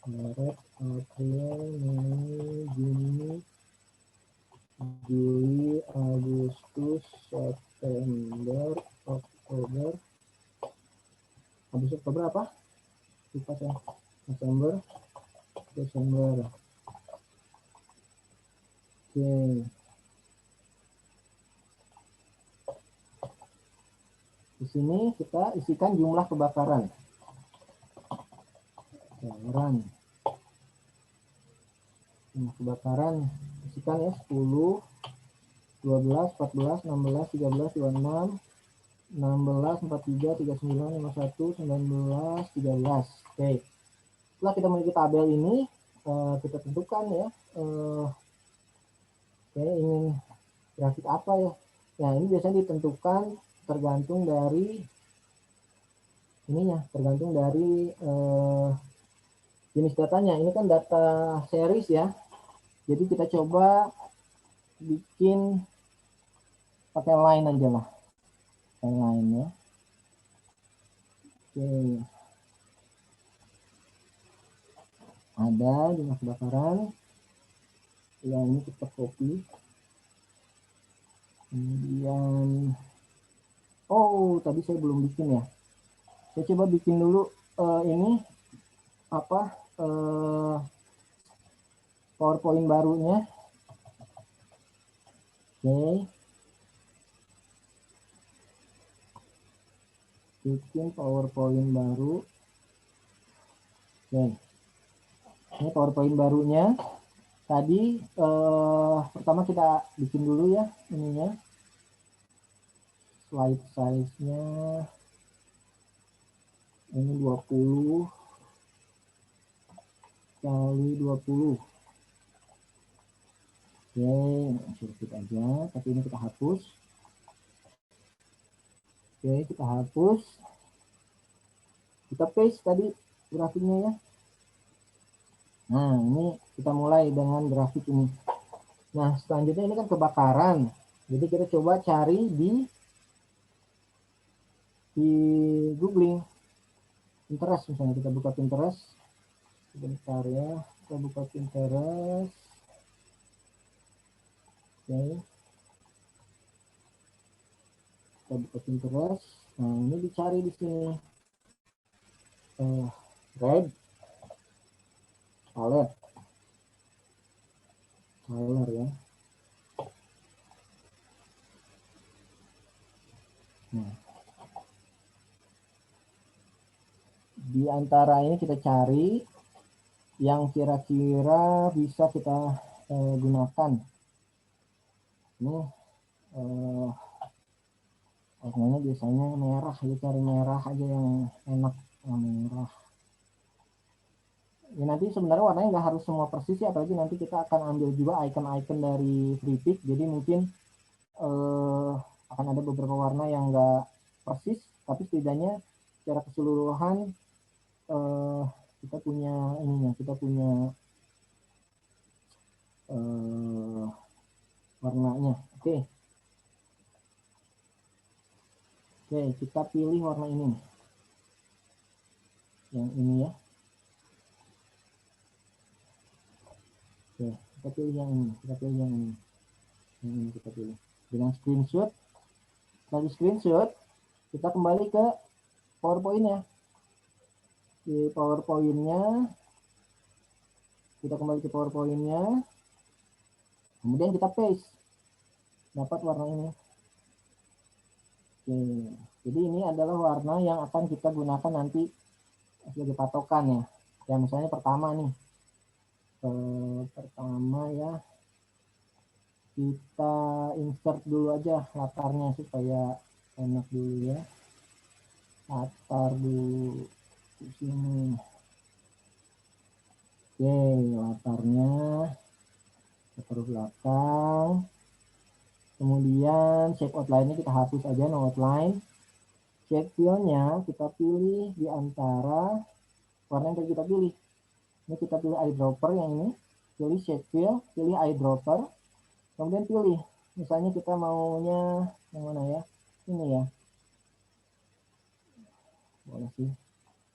Maret, April, Mei, Juni, Juli, Agustus, September, Oktober. Habis Oktober apa? Lupa saya. Desember. Oke. Di sini kita isikan jumlah kebakaran. Jumlah kebakaran isikan ya 10, 12, 14, 16, 13, 26, 16, 43, 39, 51, 19, 13. Oke. Setelah kita memiliki tabel ini, kita tentukan ya. Oke, ingin grafik apa ya? Nah, ini biasanya ditentukan tergantung dari ininya, tergantung dari jenis datanya. Ini kan data series ya. Jadi kita coba bikin pakai line aja lah. Pakai line ya. Oke. Ada jumlah kebakaran. Yang ini kita copy. Kemudian, oh tadi saya belum bikin ya. Saya coba bikin dulu ini apa PowerPoint barunya. Oke. Bikin PowerPoint baru. Oke. Ini PowerPoint barunya. Tadi pertama kita bikin dulu ya ininya. Slide size-nya ini 20 kali 20. Oke, sedikit aja, tapi ini kita hapus. Oke, kita hapus. Kita paste tadi grafiknya ya. Nah, ini kita mulai dengan grafik ini. Nah, selanjutnya ini kan kebakaran. Jadi kita coba cari di googling. Pinterest misalnya, kita buka Pinterest. Sebentar ya, kita buka Pinterest. Oke. Kita buka Pinterest. Nah, ini dicari di sini. Red. Color ya. Nah, di antara ini kita cari yang kira-kira bisa kita gunakan. Ini warnanya biasanya merah, ya cari merah aja yang enak, yang merah. Ya, nanti sebenarnya warnanya nggak harus semua persis ya, apalagi nanti kita akan ambil juga icon-icon dari free pick, jadi mungkin akan ada beberapa warna yang nggak persis, tapi setidaknya secara keseluruhan kita punya ininya, kita punya warnanya. Oke, kita pilih warna ini, yang ini ya. Oke, kita pilih yang ini, Ini kita pilih dengan screenshot. Setelah di screenshot, kita kembali ke PowerPoint-nya. Di PowerPoint-nya, kita kembali ke PowerPoint-nya. Kemudian kita paste. Dapat warna ini. Oke. Jadi ini adalah warna yang akan kita gunakan nanti sebagai patokan ya. Ya misalnya pertama nih. Pertama ya. Kita insert dulu aja latarnya supaya enak dulu ya. Latar dulu di sini. Oke, latarnya kita taruh belakang. Kemudian shape outline-nya kita hapus aja, no outline. Shape fill-nya kita pilih di antara warna yang kita pilih. Ini kita pilih eyedropper yang ini. Pilih shape fill, pilih eyedropper. Kemudian pilih. Misalnya kita maunya yang mana ya? Ini ya. Boleh sih.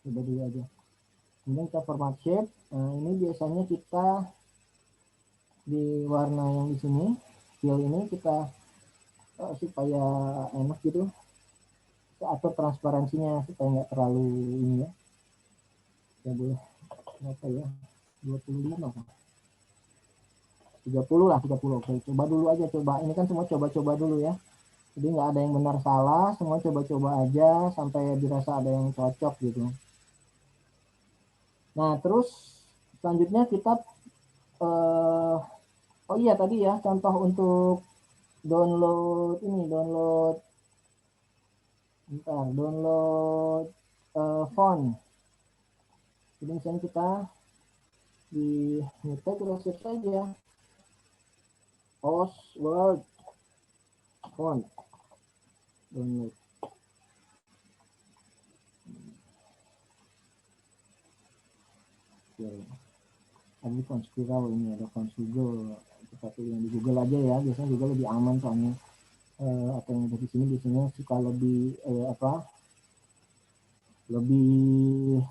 Coba dulu aja. Kemudian kita format shape. Nah, ini biasanya kita di warna yang di sini, fill ini kita supaya enak gitu. Kita atur transparansinya supaya nggak terlalu ini ya. Ya boleh berapa ya? 25 kan? 30 lah, 30. Oke, coba dulu aja, coba. Ini kan semua coba-coba dulu ya. Jadi nggak ada yang benar salah, semua coba-coba aja sampai dirasa ada yang cocok gitu. Nah, terus selanjutnya kita oh iya tadi ya, contoh untuk download ini, download font. Jadi misalnya kita di ngetek kita search saja Word font download. Ada font spiral, ini ada font Google. Kita pilih yang di Google aja ya, biasanya Google lebih aman soalnya. Atau yang dari sini biasanya suka lebih lebih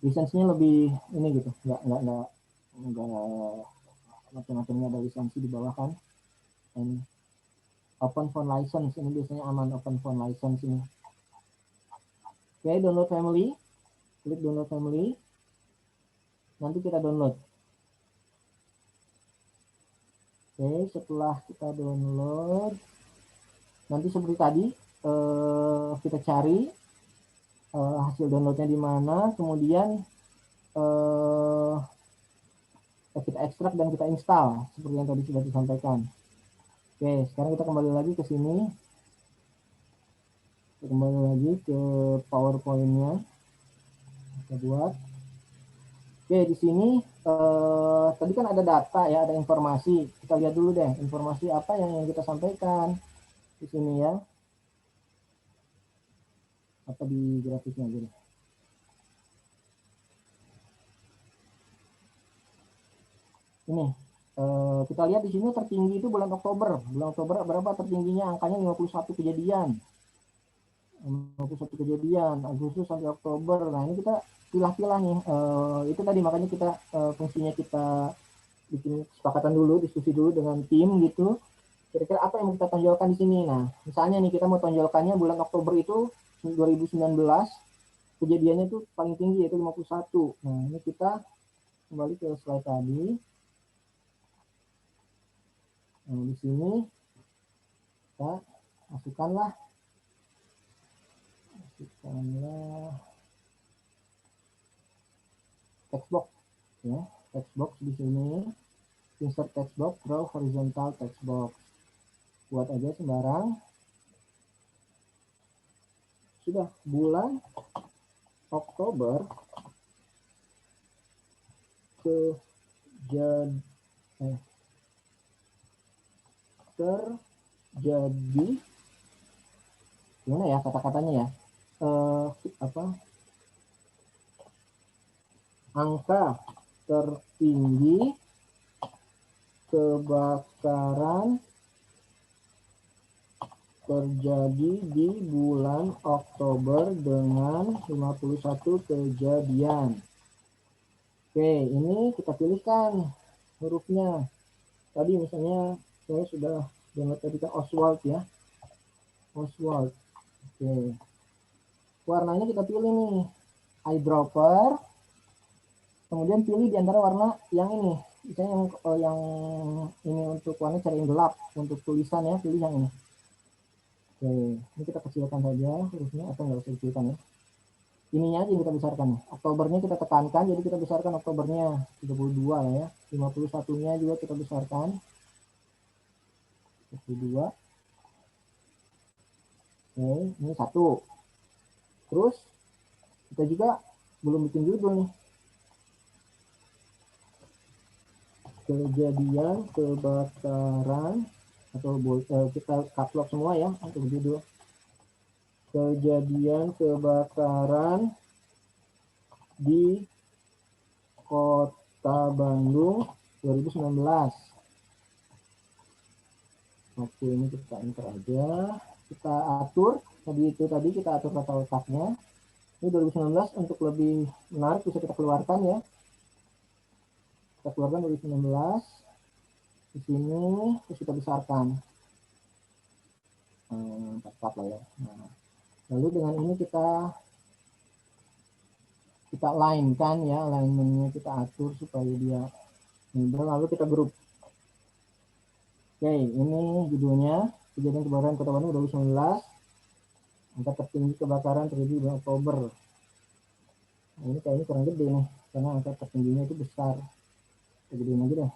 lisensinya lebih ini gitu, nggak macam-macamnya, ada lisensi di bawah kan. And open font license ini biasanya aman, open font license ini. Oke, download family, klik download family, nanti kita download. Oke, setelah kita download, nanti seperti tadi kita cari hasil downloadnya di mana, kemudian kita ekstrak dan kita install seperti yang tadi sudah disampaikan. Oke, sekarang kita kembali lagi ke sini. Kita kembali lagi ke PowerPoint-nya. Kita buat. Oke, di sini tadi kan ada data ya, ada informasi. Kita lihat dulu deh, informasi apa yang kita sampaikan di sini ya. Apa di grafiknya aja deh. Ini kita lihat di sini tertinggi itu bulan Oktober. Bulan Oktober berapa tertingginya? Angkanya 51 kejadian. 51 kejadian Agustus sampai Oktober. Nah, ini kita pilah-pilah nih. Itu tadi makanya kita fungsinya kita bikin kesepakatan dulu, diskusi dulu dengan tim gitu. Kira-kira apa yang mau kita tonjolkan di sini? Nah, misalnya nih kita mau tonjolkannya bulan Oktober itu 2019 kejadiannya itu paling tinggi yaitu 51. Nah, ini kita kembali ke slide tadi. Nah, di sini kita masukkanlah text box ya, text box di sini, insert text box, draw horizontal text box, buat aja sembarang. Sudah bulan Oktober terjadi gimana ya kata-katanya ya, angka tertinggi kebakaran terjadi di bulan Oktober dengan 51 kejadian. Oke, ini kita pilihkan hurufnya. Tadi misalnya saya sudah download tadi kan Oswald ya. Oswald. Oke. Warnanya kita pilih nih. Eyedropper. Kemudian pilih di antara warna yang ini. Misalnya yang ini untuk warna cari yang gelap. Untuk tulisan ya, pilih yang ini. Oke, ini kita kecilkan saja hurufnya atau nggak usah kecilkan ya. Ininya aja yang kita besarkan. Oktobernya kita tekankan, jadi kita besarkan Oktobernya 32 lah ya. 51-nya juga kita besarkan. 32. Oke, ini 1. Terus kita juga belum bikin judul nih. Kejadian kebakaran atau kita caps lock semua ya untuk judul. Kejadian kebakaran di Kota Bandung 2019. Oke, ini kita enter aja. Kita atur tadi kita atur tata letaknya. Ini 2019 untuk lebih menarik bisa kita keluarkan ya. Kita keluarkan 2019 di sini terus kita besarkan 4 lah ya. Nah, lalu dengan ini kita line-kan ya, alignment-nya kita atur supaya dia mudah, lalu kita grup. Oke, ini judulnya kejadian kebakaran Kota Bandung 2019. Angka tertinggi kebakaran terjadi bulan Oktober. Nah, ini kayaknya kurang gede nih, karena angka tertingginya itu besar. Kita gedein aja deh.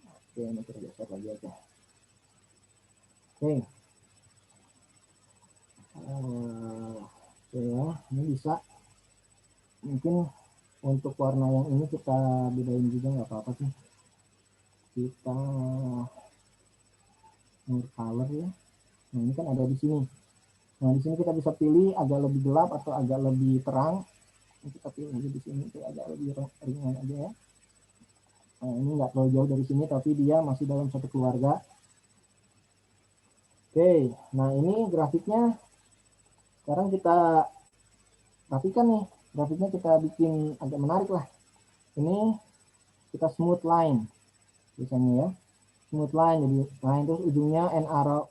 Oke, ini kita besar lagi aja. Oke. Oke ya, ini bisa. Mungkin untuk warna yang ini kita bedain juga nggak apa-apa sih. Kita color ya. Nah, ini kan ada di sini. Nah, di sini kita bisa pilih agak lebih gelap atau agak lebih terang. Ini kita pilih aja di sini itu agak lebih ringan aja ya. Nah, ini nggak terlalu jauh dari sini, tapi dia masih dalam satu keluarga. Oke, nah ini grafiknya. Sekarang kita rapikan nih. Grafiknya kita bikin agak menarik lah. Ini kita smooth line. Biasanya ya. Smooth line, jadi line terus ujungnya N arrow.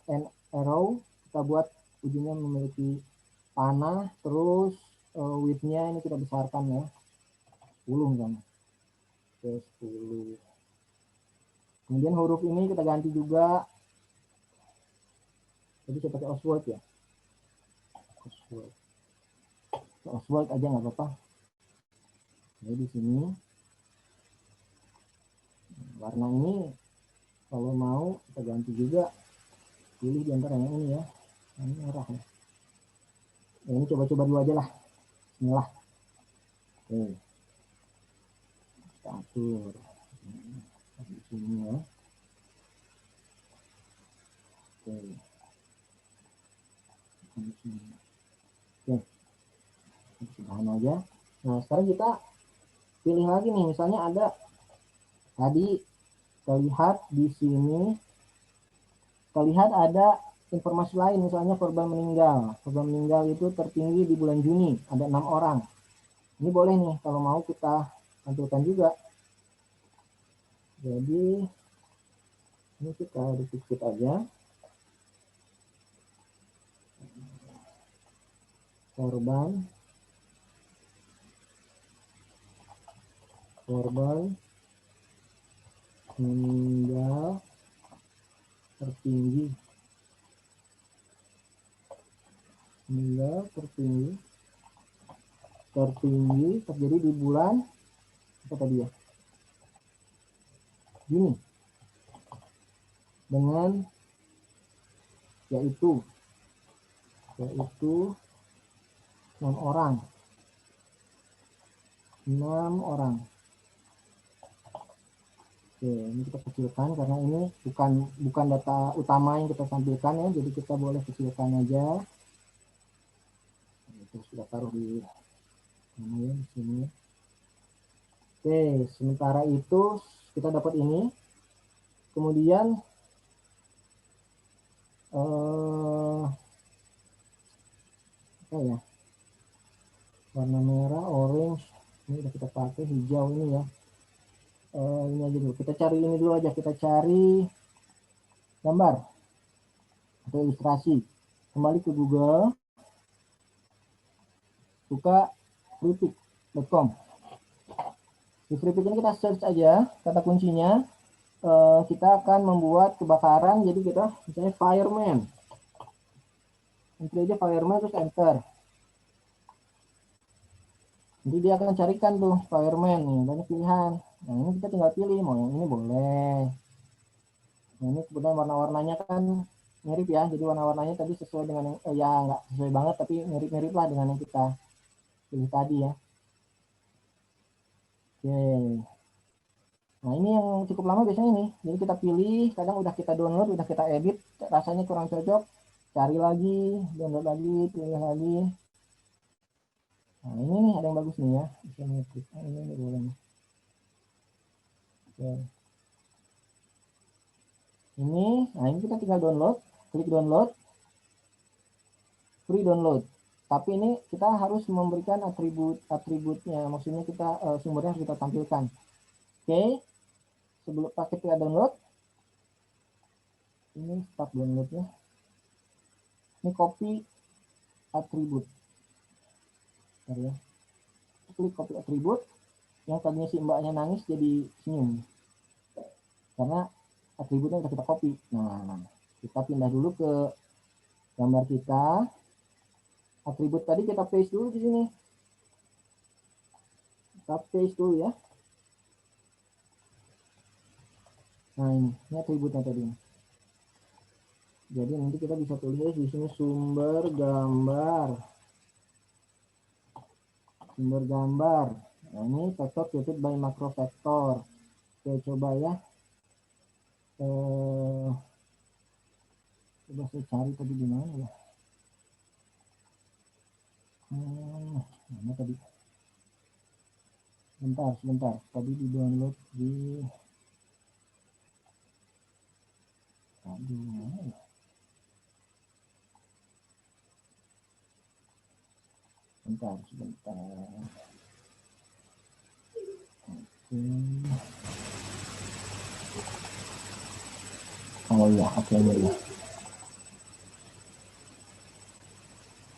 Kita buat ujungnya memiliki panah, terus width-nya ini kita besarkan ya. 10 misalnya. Oke, 10. Kemudian huruf ini kita ganti juga. Jadi saya pakai Oswald ya. Oswald aja nggak apa-apa. Jadi di sini warna ini kalau mau kita ganti juga, pilih di antara yang ini ya. Ini merah ya. Nah, ini coba-coba dulu aja lah. Bismillah. Oke. Kita atur di sini ya. Oke. Oke. Sederhana aja. Nah, sekarang kita pilih lagi nih, misalnya ada tadi terlihat di sini, terlihat ada informasi lain, misalnya korban meninggal. Korban meninggal itu tertinggi di bulan Juni, ada 6 orang. Ini boleh nih, kalau mau kita tampilkan juga. Jadi ini kita dikit aja. Korban meninggal tertinggi terjadi di bulan apa tadi ya, Juni, dengan yaitu 6 orang. Oke, ini kita kecilkan karena ini bukan data utama yang kita tampilkan ya, jadi kita boleh kecilkan aja. Terus kita taruh di mana ya, di sini. Oke, sementara itu kita dapat ini. Kemudian apa ya? Warna merah, orange, ini udah kita pakai, hijau ini ya. Ini aja dulu. Kita cari ini dulu aja. Kita cari gambar atau ilustrasi. Kembali ke Google. Buka freepik.com. Di freepik ini kita search aja kata kuncinya. Kita akan membuat kebakaran. Jadi kita misalnya fireman. Enter aja fireman terus enter. Jadi dia akan carikan tuh fireman nih, banyak pilihan. Nah ini kita tinggal pilih mau yang ini boleh. Nah ini kebetulan warna-warnanya kan mirip ya, jadi warna-warnanya tadi sesuai dengan yang ya nggak sesuai banget tapi mirip-mirip lah dengan yang kita pilih tadi ya. Oke. Nah ini yang cukup lama biasanya ini. Jadi kita pilih, kadang udah kita download, udah kita edit, rasanya kurang cocok, cari lagi, download lagi, pilih lagi. Nah ini nih ada yang bagus nih ya, isometrik. Nah, ini boleh nih. Oke. Nah ini kita tinggal download, klik download, free download. Tapi ini kita harus memberikan atributnya, maksudnya kita sumbernya harus kita tampilkan. Oke, sebelum kita download, ini start downloadnya. Ini copy atribut. Ya. Klik copy atribut, yang tadinya si mbaknya nangis jadi senyum. Karena atributnya udah kita copy. Nah, kita pindah dulu ke gambar kita. Atribut tadi kita paste dulu di sini. Kita paste dulu ya. Nah ini atributnya tadi. Jadi nanti kita bisa tulis di sini sumber gambar. Sumber gambar. Nah ini vector created by macro vector. Oke coba ya. Coba saya cari tadi di mana ya. Mana tadi? Sebentar. Tadi di download di. Aduh, mana ya? Sebentar. Oh ya, oke ya.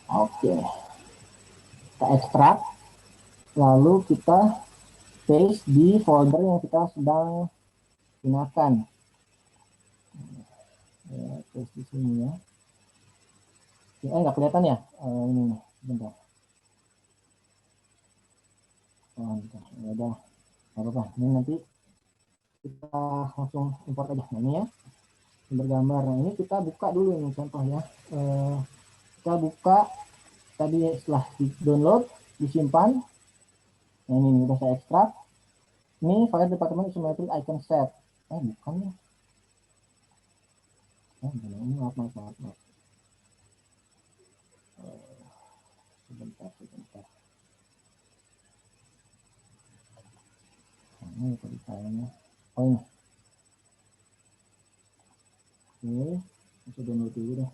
Oke. Kita ekstrak, lalu kita paste di folder yang kita sedang gunakan. Ya, paste di sini ya. Nggak kelihatan ya? Ini nih, bentar. Bentar. Ya udah, apa-apa. Ini nanti kita langsung import aja. Nah, ini ya, sumber gambar. Nah ini kita buka dulu ini contoh ya. Kita buka tadi setelah di download, disimpan. Nah ini udah saya ekstrak. Ini file departemen isometric icon set. Bukan ya. Ini maaf. Sebentar. Ini tadi filenya. Oh ini. Oke, bisa download dulu deh.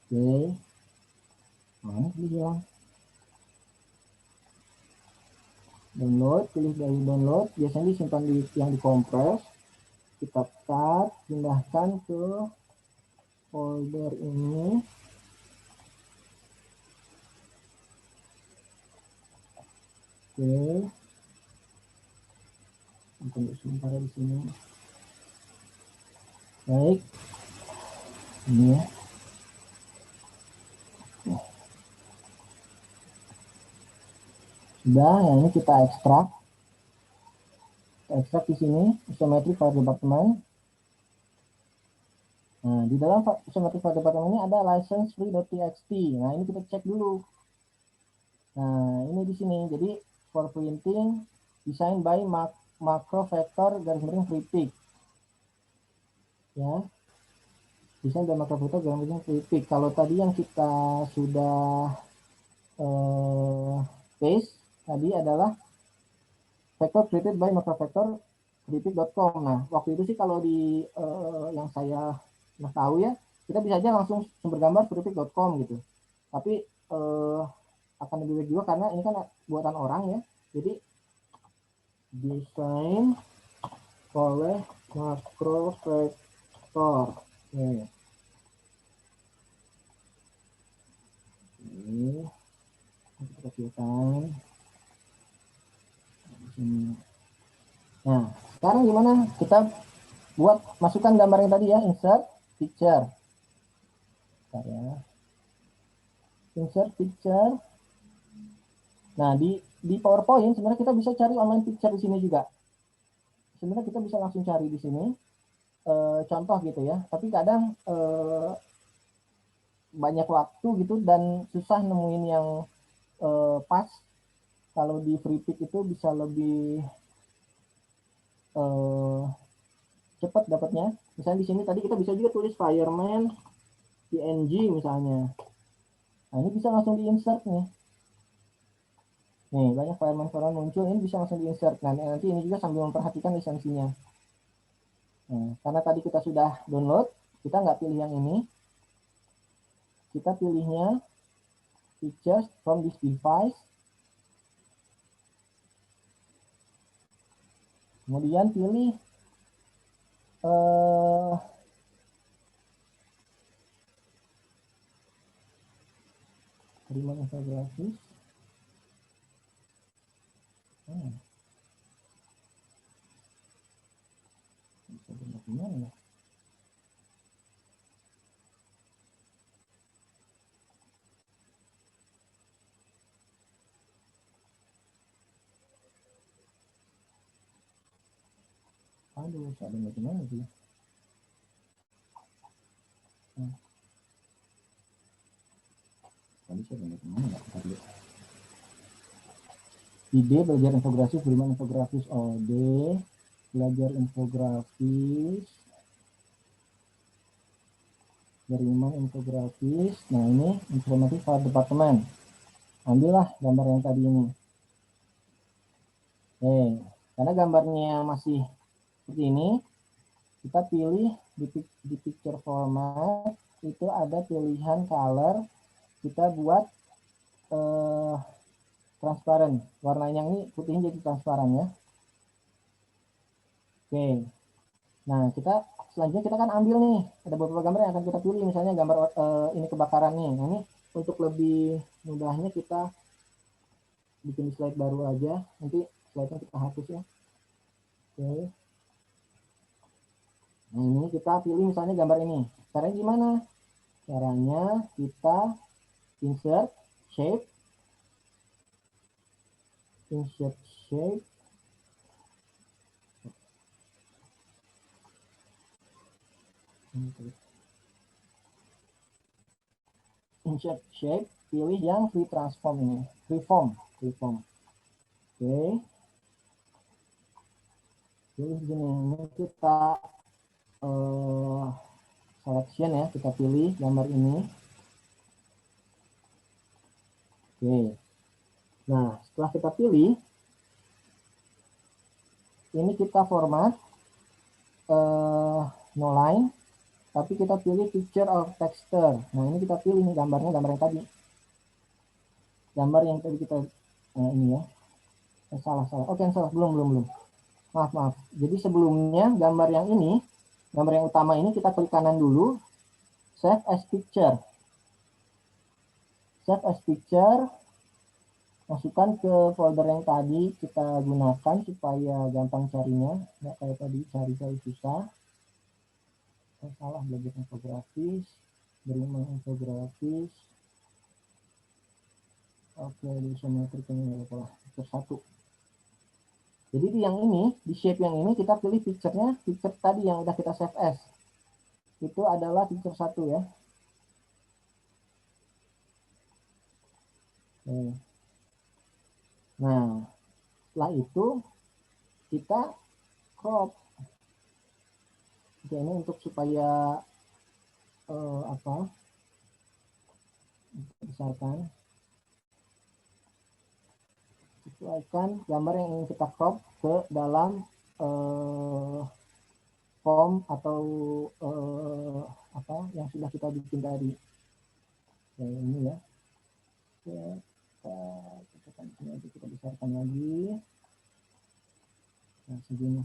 Oke, mana tadi hilang? Download, pilih dari download, biasanya disimpan di yang dikompres. Kita cut, pindahkan ke folder ini. Oke, tunggu sebentar di sini. Baik, ini ya. Sudah, yang ini kita ekstrak. Ekstrak di sini, isometric file department. Nah, di dalam isometric file department ini ada license free.txt. Nah, ini kita cek dulu. Nah, ini di sini. Jadi, for printing, designed by macro vector garis miring freepik. Ya. Desain by macro vector garis miring freepik. Kalau tadi yang kita sudah case tadi adalah vector created by Novavector critic.com. Nah, waktu itu sih kalau di yang saya tahu ya, kita bisa aja langsung sumber gambar critic.com gitu. Tapi akan lebih baik juga karena ini kan buatan orang ya. Jadi desain oleh Macrovector. Ini kita kecilkan. Nah, sekarang gimana? Kita buat masukkan gambar yang tadi ya, insert picture. Bentar ya. Insert picture. Nah, di PowerPoint sebenarnya kita bisa cari online picture di sini juga. Sebenarnya kita bisa langsung cari di sini contoh gitu ya. Tapi kadang banyak waktu gitu dan susah nemuin yang pas. Kalau di FreePic itu bisa lebih cepat dapatnya. Misalnya di sini tadi kita bisa juga tulis fireman PNG misalnya. Nah, ini bisa langsung di-insert nih. Nih, banyak fireman muncul, ini bisa langsung di-insert. Nah, nanti ini juga sambil memperhatikan lisensinya. Nah, karena tadi kita sudah download, kita nggak pilih yang ini. Kita pilihnya pictures from this device. Kemudian pilih terima infografis. Bisa benar gimana ya? Aduh, ada gimana sih? Tadi saya benar gimana ya? Ide belajar infografis, beriman infografis OD, belajar infografis, beriman infografis. Nah, ini informatif file departemen. Ambillah gambar yang tadi ini. Karena gambarnya masih seperti ini, kita pilih di picture format, itu ada pilihan color, kita buat transparan. Warnanya ini putihnya jadi transparan ya. Oke. Nah, selanjutnya kita akan ambil nih, ada beberapa gambar yang akan kita pilih, misalnya gambar ini kebakaran nih. Nah, ini untuk lebih mudahnya kita bikin slide baru aja, nanti slide-nya kita hapus ya. Oke. Nah, ini kita pilih misalnya gambar ini. Caranya gimana? Caranya kita insert shape, insert shape, insert shape, pilih yang free transform ini, freeform. Oke. Pilih gini, ini kita selection ya, kita pilih gambar ini. Oke. Nah, setelah kita pilih, ini kita format no line, tapi kita pilih picture or texture. Nah, ini kita pilih nih gambar yang tadi. Gambar yang tadi kita ini ya. Salah. Oke, salah. Belum. Maaf. Jadi sebelumnya gambar yang ini, gambar yang utama ini kita klik kanan dulu, save as picture. Save as picture, masukkan ke folder yang tadi kita gunakan supaya gampang carinya, nggak kayak tadi cari susah. Salah, belajar infografis, beriman infografis. Oke, di isometrik ini adalah picture 1. Jadi di yang ini, di shape yang ini kita pilih picture-nya, picture tadi yang udah kita save as. Itu adalah picture 1 ya. Oke. Nah, setelah itu kita crop. Oke, ini untuk supaya besarkan. sesuaikan gambar yang ingin kita crop ke dalam form atau apa yang sudah kita bikin tadi. Kayak ini ya. Kita tekan sini aja, kita besarkan lagi. Nah, segini.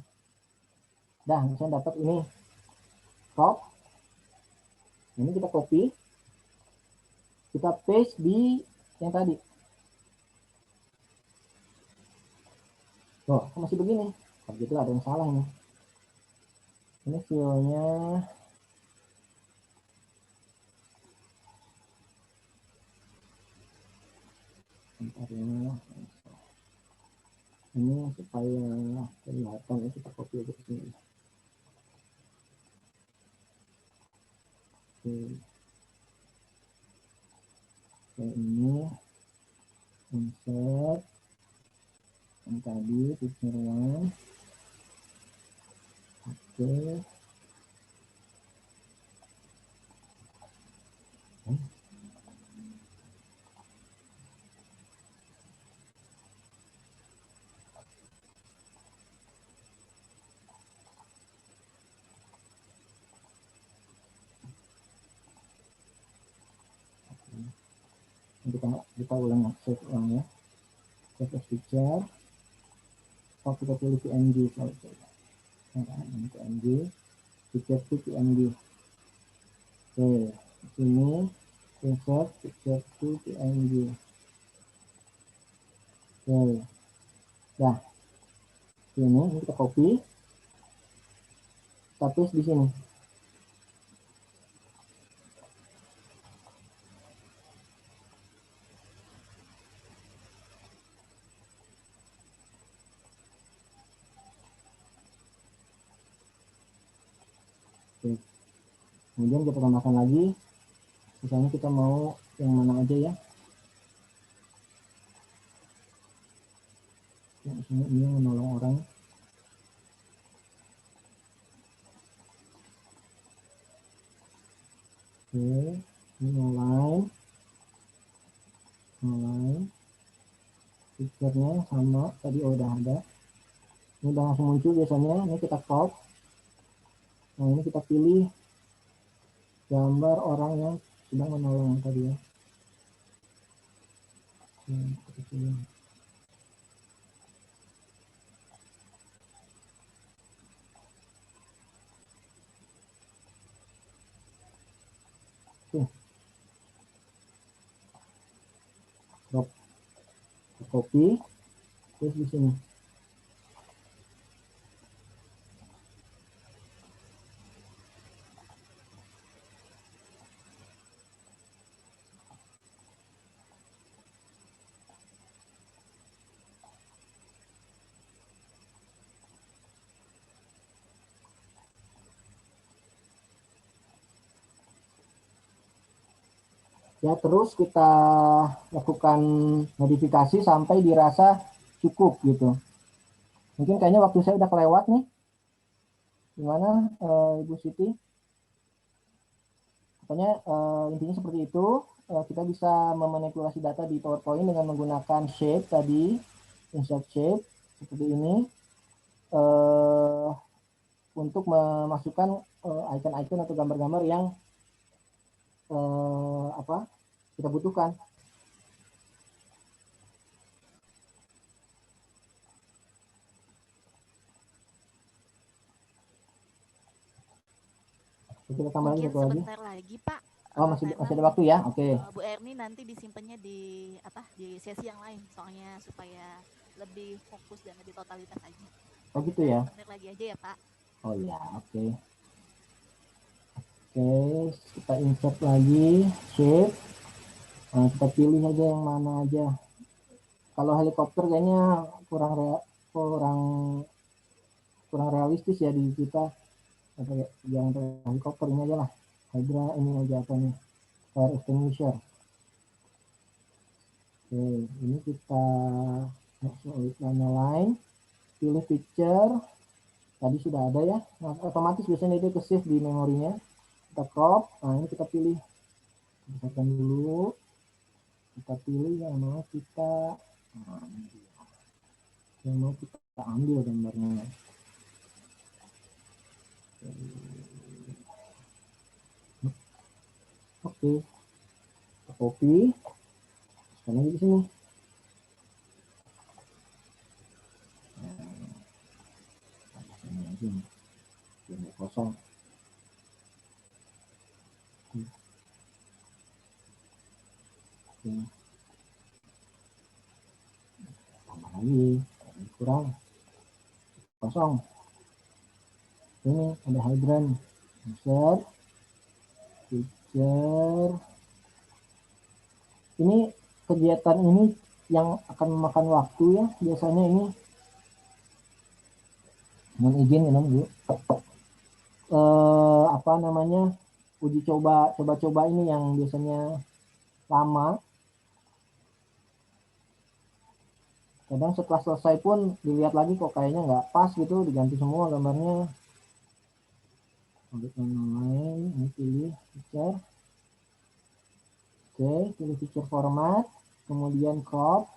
Dah, misalnya dapat ini crop. Ini kita copy. Kita paste di yang tadi. Tuh, masih begini. Kalau gitu ada yang salah ini. Ini filenya ini supaya kelihatan ya, kita copy aja ke sini. Oke. Kayak ini insert yang tadi picture one. Oke. Kita ulang save ulang ya. Save as picture. Oh, kita pilih PNG saja. Ini PNG. Picture to PNG. Oke, sini insert picture to PNG. Oke. Nah, ini kita copy. Kita paste di sini. Oke. Kemudian kita tambahkan lagi, misalnya kita mau yang mana aja ya. Yang sini ini menolong orang. Oke, ini online. Picture-nya sama, tadi udah ada. Ini udah langsung muncul biasanya. Ini kita crop. Nah, ini kita pilih gambar orang yang sedang menolong tadi ya. Kita pilih. Crop, copy, terus di sini. Ya, terus kita lakukan modifikasi sampai dirasa cukup gitu. Mungkin kayaknya waktu saya udah kelewat nih. Gimana Ibu Siti? Pokoknya intinya seperti itu. Kita bisa memanipulasi data di PowerPoint dengan menggunakan shape tadi, insert shape seperti ini, untuk memasukkan icon-icon atau gambar-gambar yang apa kita butuhkan. Kita tambah lagi satu lagi. Sebentar lagi Pak. Oh, masih ada waktu ya. Oke. Bu Erni nanti disimpannya di di sesi yang lain, soalnya supaya lebih fokus dan lebih totalitas aja. Oh gitu ya. Sebentar lagi aja ya Pak. Oh ya, oke. Oke, kita insert lagi shape. Nah, kita pilih aja yang mana aja. Kalau helikopter kayaknya kurang realistis ya di kita. Jangan helikopter, ini aja lah. Hydra ini aja apa nih? Fire extinguisher. Oke, ini kita masuk warna line, pilih picture. Tadi sudah ada ya. Nah, otomatis biasanya itu ke save di memorinya. Kita crop. Nah, ini kita pilih. Besarkan dulu. Kita pilih yang mau kita. Nah, yang mau kita ambil gambarnya. Oke, kita copy, sekarang lagi di sini. Ini lagi nih, ini kosong. Oke. Tambah lagi, ini kurang, kosong. Ini ada hydran, insert, picture. Ini kegiatan ini yang akan memakan waktu ya, biasanya ini. Mohon izin ya Bu. Apa namanya, uji coba ini yang biasanya lama. Kadang setelah selesai pun dilihat lagi kok kayaknya nggak pas gitu, diganti semua gambarnya. Untuk yang lain, ini pilih picture. Oke, pilih picture format, kemudian crop.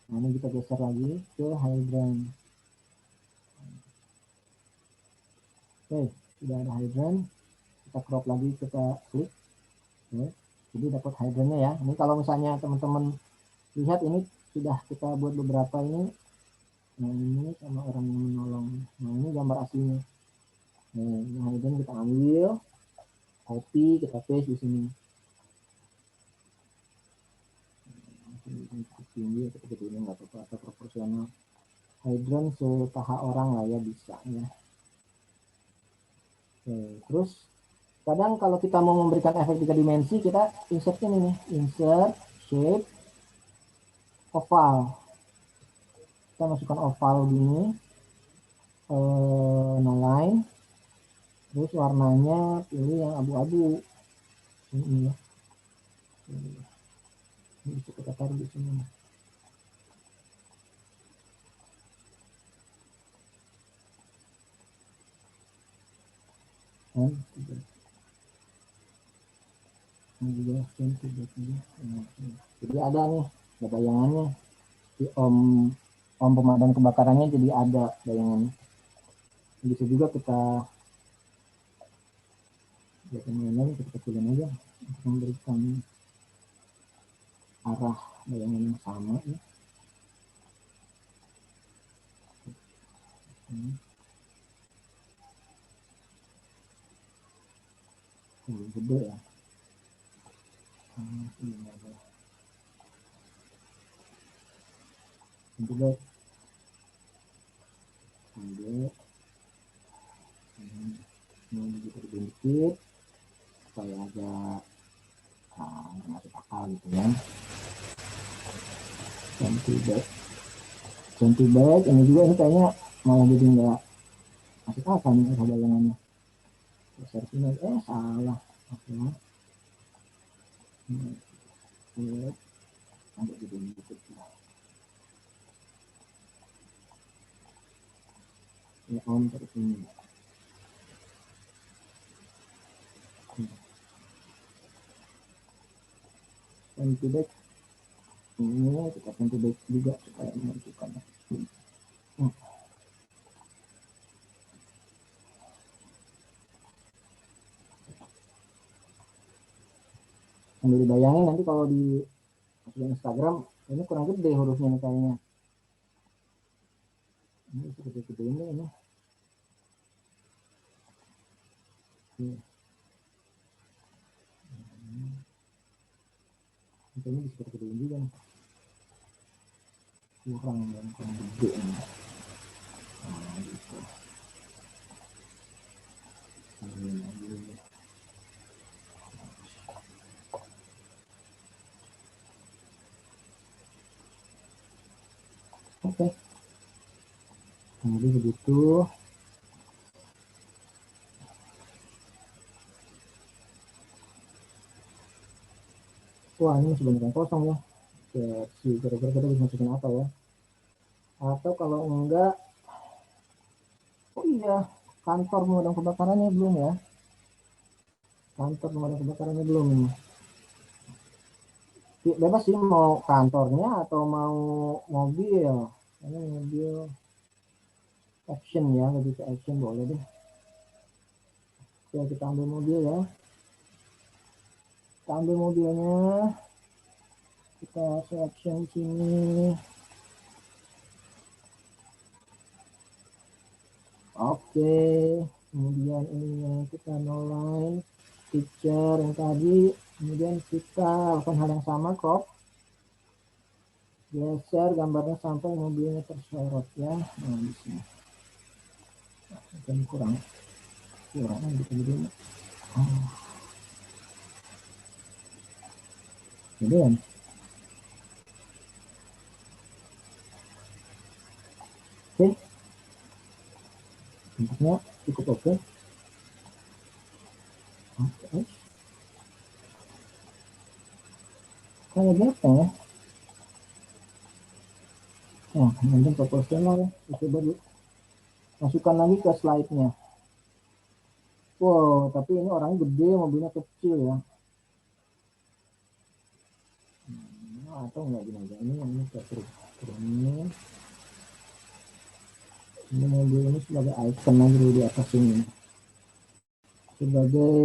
Nah, ini kita geser lagi ke hydran. Oke, sudah ada hydran. Kita crop lagi, kita klik. Oke, jadi dapat hydrannya ya. Ini kalau misalnya teman-teman lihat ini sudah kita buat beberapa ini. Nah, ini sama orang yang menolong. Nah, ini gambar aslinya. Nah, ini hydran kita ambil, copy, kita paste di sini. Tinggi atau ini nggak apa-apa, atau proporsional. Hydran sepaha orang lah ya, bisa ya. Oke, terus kadang kalau kita mau memberikan efek 3 dimensi, kita insert ini nih, insert shape oval. Kita masukkan oval gini, line, terus warnanya pilih yang abu-abu. Ini ya, ini bisa kita taruh di sini. Ini juga jadi ada nih, ada bayangannya. Di om pemadam kebakarannya jadi ada bayangannya. Bisa juga kita kita kecilin aja untuk memberikan arah bayangan yang sama ya. Gede ya. Gede. Ini dikit supaya agak masuk akal gitu ya. Ganti back ini juga, ini kayaknya malah jadi nggak masuk akal nih bayangannya. Besar sini salah. Oke. Sampai jadi dikit lah. Ya om terus ini. Ganti back ini kita ganti back juga supaya menentukan. Sambil dibayangin nanti kalau di Instagram ini kurang gede hurufnya nih kayaknya. Ini gede-gede ini. Ini bisa gede juga nih. Kurang gede nih. Nah, gitu. Oke. Jadi begitu. Wah, ini sebenarnya kosong ya. Kira-kira kita bisa masukin apa ya? Atau kalau enggak, oh iya, kantor pemadam kebakarannya belum ya? Kantor pemadam kebakarannya belum ini. Bebas sih mau kantornya atau mau mobil. Misalnya mobil action ya, lebih ke action boleh deh. Oke, kita ambil mobil ya. Kita ambil mobilnya. Kita selection di sini. Oke, kemudian ini kita no line picture yang tadi. Kemudian kita lakukan hal yang sama, crop. Geser gambarnya sampai mobilnya tersorot ya. Nah, di sini. Nah, kurang gitu begini. Oh. Kemudian oke, bentuknya cukup oke. Oke, kayak gitu ya. Nah, kemudian proporsional itu baru masukkan lagi ke slide-nya. Wow, tapi ini orangnya gede, mobilnya kecil ya. Atau enggak gini aja, ini terus ini mobil ini sebagai icon aja dulu di atas ini, sebagai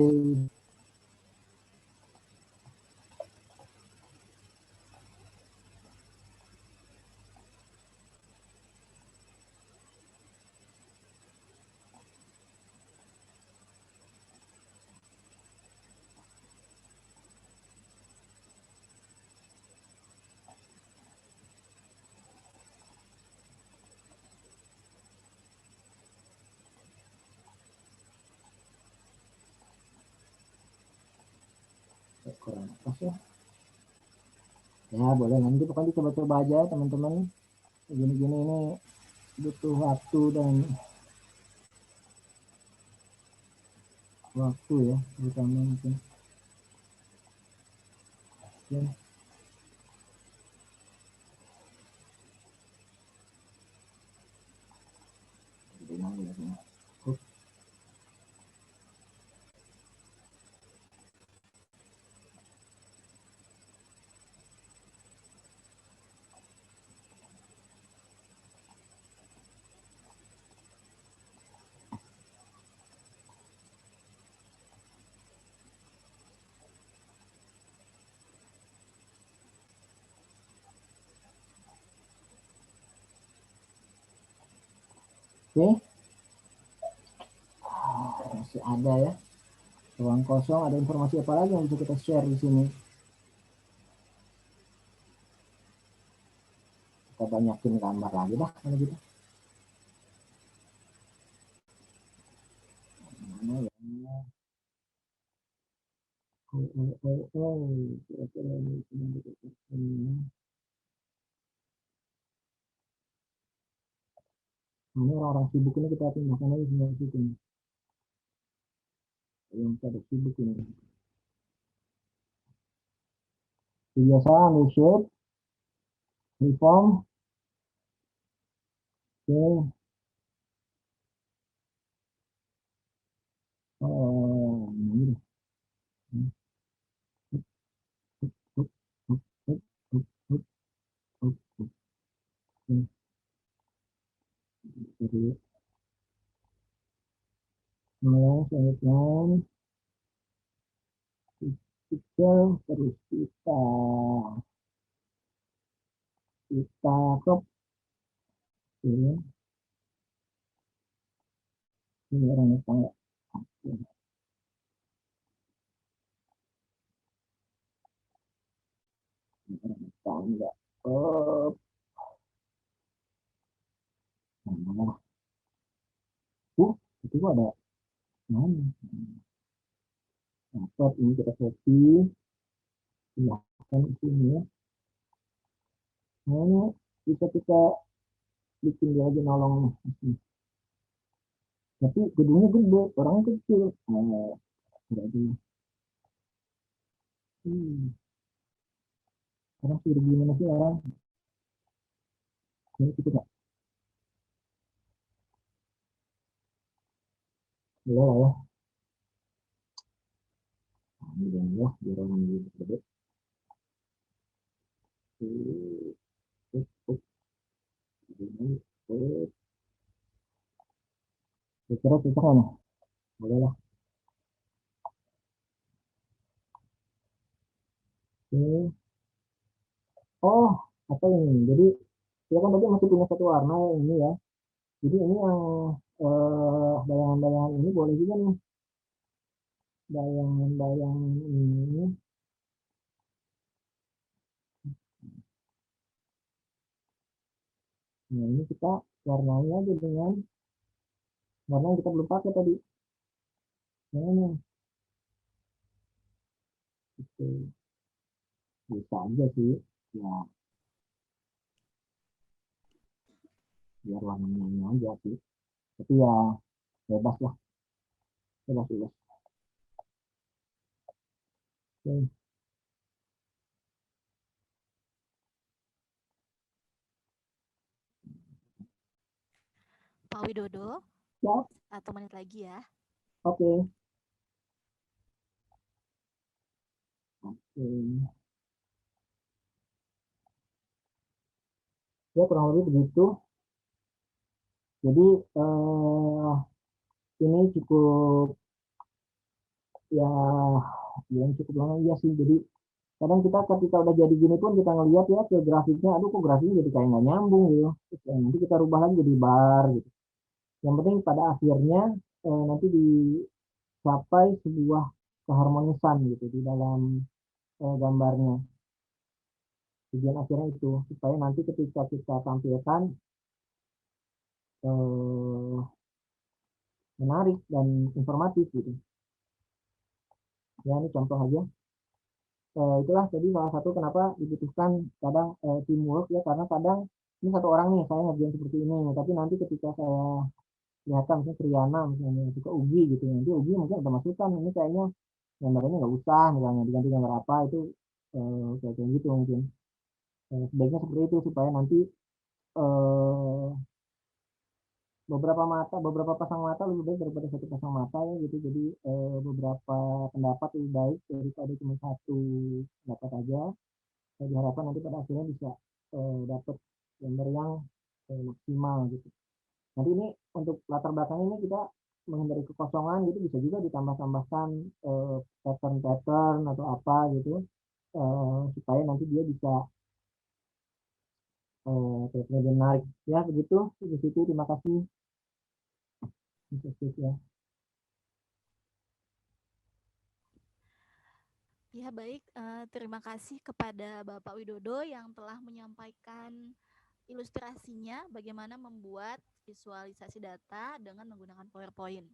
kurang atas ya. Ya boleh, nanti pokoknya coba-coba aja teman-teman. Gini-gini ini butuh waktu dan waktu ya, terutama mungkin. Ya. Oke, masih ada ya ruang kosong. Ada informasi apa lagi yang bisa kita share di sini? Kita banyakin gambar lagi dah kalau gitu. Mana ya? Kira-kira ini. Ini orang-orang sibuk ini kita pindahkan aja semua situ. Yang pada sibuk ini. Kebiasaan reshape, reform, oke. Oh, ini. Jadi, mulai selanjutnya pixel terus kita crop ya. Ini orang yang tangga. Oh, nah, itu ada mana? Dapat ini kita copy, silahkan di sini ya. Nah, bisa kita bikin dia aja nolong. Tapi gedungnya gede, orangnya kecil. Nah, jadi orang sudah gimana sih orang? Ini kita nggak boleh lah ya. Nah, ya, biar orang lebih gede. Ini, kira cocok nggak nih? Boleh lah. Oke. Oh, apa ini? Jadi kita kan tadi masih punya satu warna yang ini ya. Jadi ini yang bayangan-bayangan ini boleh juga nih. Bayangan-bayangan ini. Nah, ini kita warnanya aja dengan warna yang kita belum pakai tadi. Nah, ini itu bisa aja sih. Ya, biar warnanya ini aja sih. Tapi ya bebas lah. Bebas. Oke. Pak Widodo, Ya, 1 menit lagi ya. oke. Oke. Ya, kurang lebih begitu. Jadi ini cukup ya yang cukup lama iya sih. Jadi kadang kita ketika udah jadi gini pun kita ngelihat ya ke grafiknya, aduh kok grafiknya jadi kayak nggak nyambung gitu. Terus, nanti kita rubah lagi jadi bar gitu. Yang penting pada akhirnya nanti dicapai sebuah keharmonisan gitu di dalam gambarnya. Tujuan akhirnya itu supaya nanti ketika kita tampilkan eh, menarik dan informatif gitu. Ya ini contoh aja. Itulah jadi salah satu kenapa dibutuhkan kadang teamwork ya, karena kadang ini satu orang nih saya ngerjain seperti ini, tapi nanti ketika saya kelihatan misalnya Triana misalnya suka Ugi gitu, nanti Ugi mungkin ada masukan ini kayaknya gambar ini nggak usah misalnya diganti gambar apa itu kayak gitu mungkin. Sebaiknya seperti itu supaya nanti eh, beberapa pasang mata lebih baik daripada satu pasang mata ya gitu. Jadi beberapa pendapat lebih baik daripada cuma satu pendapat aja. Saya diharapkan nanti pada akhirnya bisa dapat gambar yang maksimal gitu. Nanti ini untuk latar belakang ini kita menghindari kekosongan gitu, bisa juga ditambah-tambahkan pattern-pattern atau apa gitu supaya nanti dia bisa lebih menarik ya begitu. Di situ terima kasih. Ya. Ya baik, terima kasih kepada Bapak Widodo yang telah menyampaikan ilustrasinya bagaimana membuat visualisasi data dengan menggunakan PowerPoint.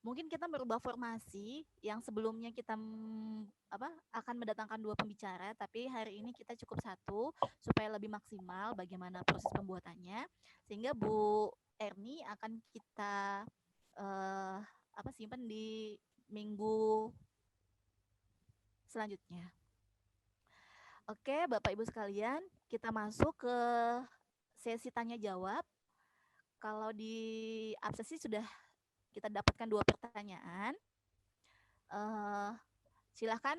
Mungkin kita merubah formasi yang sebelumnya kita akan mendatangkan 2 pembicara, tapi hari ini kita cukup 1 supaya lebih maksimal bagaimana proses pembuatannya, sehingga Bu Erni akan kita simpan di minggu selanjutnya. Oke, Bapak Ibu sekalian, kita masuk ke sesi tanya jawab. Kalau di absensi sudah kita dapatkan 2 pertanyaan. Silahkan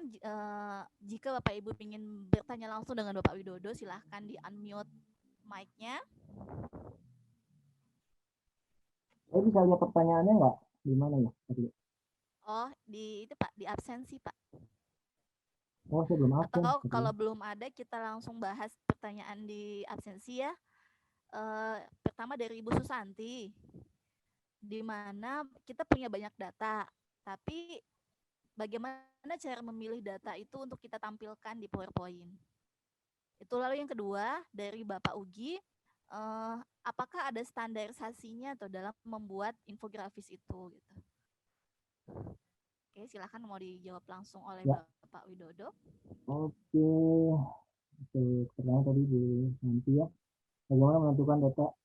jika Bapak Ibu ingin bertanya langsung dengan Bapak Widodo, silahkan di unmute mic-nya. Saya bisa lihat pertanyaannya nggak? Di mana ya? Oh, di itu Pak, di absensi Pak. Oh, saya belum absen. Atau kalau belum ada, kita langsung bahas pertanyaan di absensi ya. Pertama dari Ibu Susanti, di mana kita punya banyak data, tapi bagaimana cara memilih data itu untuk kita tampilkan di PowerPoint. Itu lalu yang kedua dari Bapak Ugi, apakah ada standarisasinya atau dalam membuat infografis itu gitu. Oke, silakan mau dijawab langsung oleh ya. Bapak Widodo. Oke. Pertanyaan tadi di nanti ya. Bagaimana menentukan data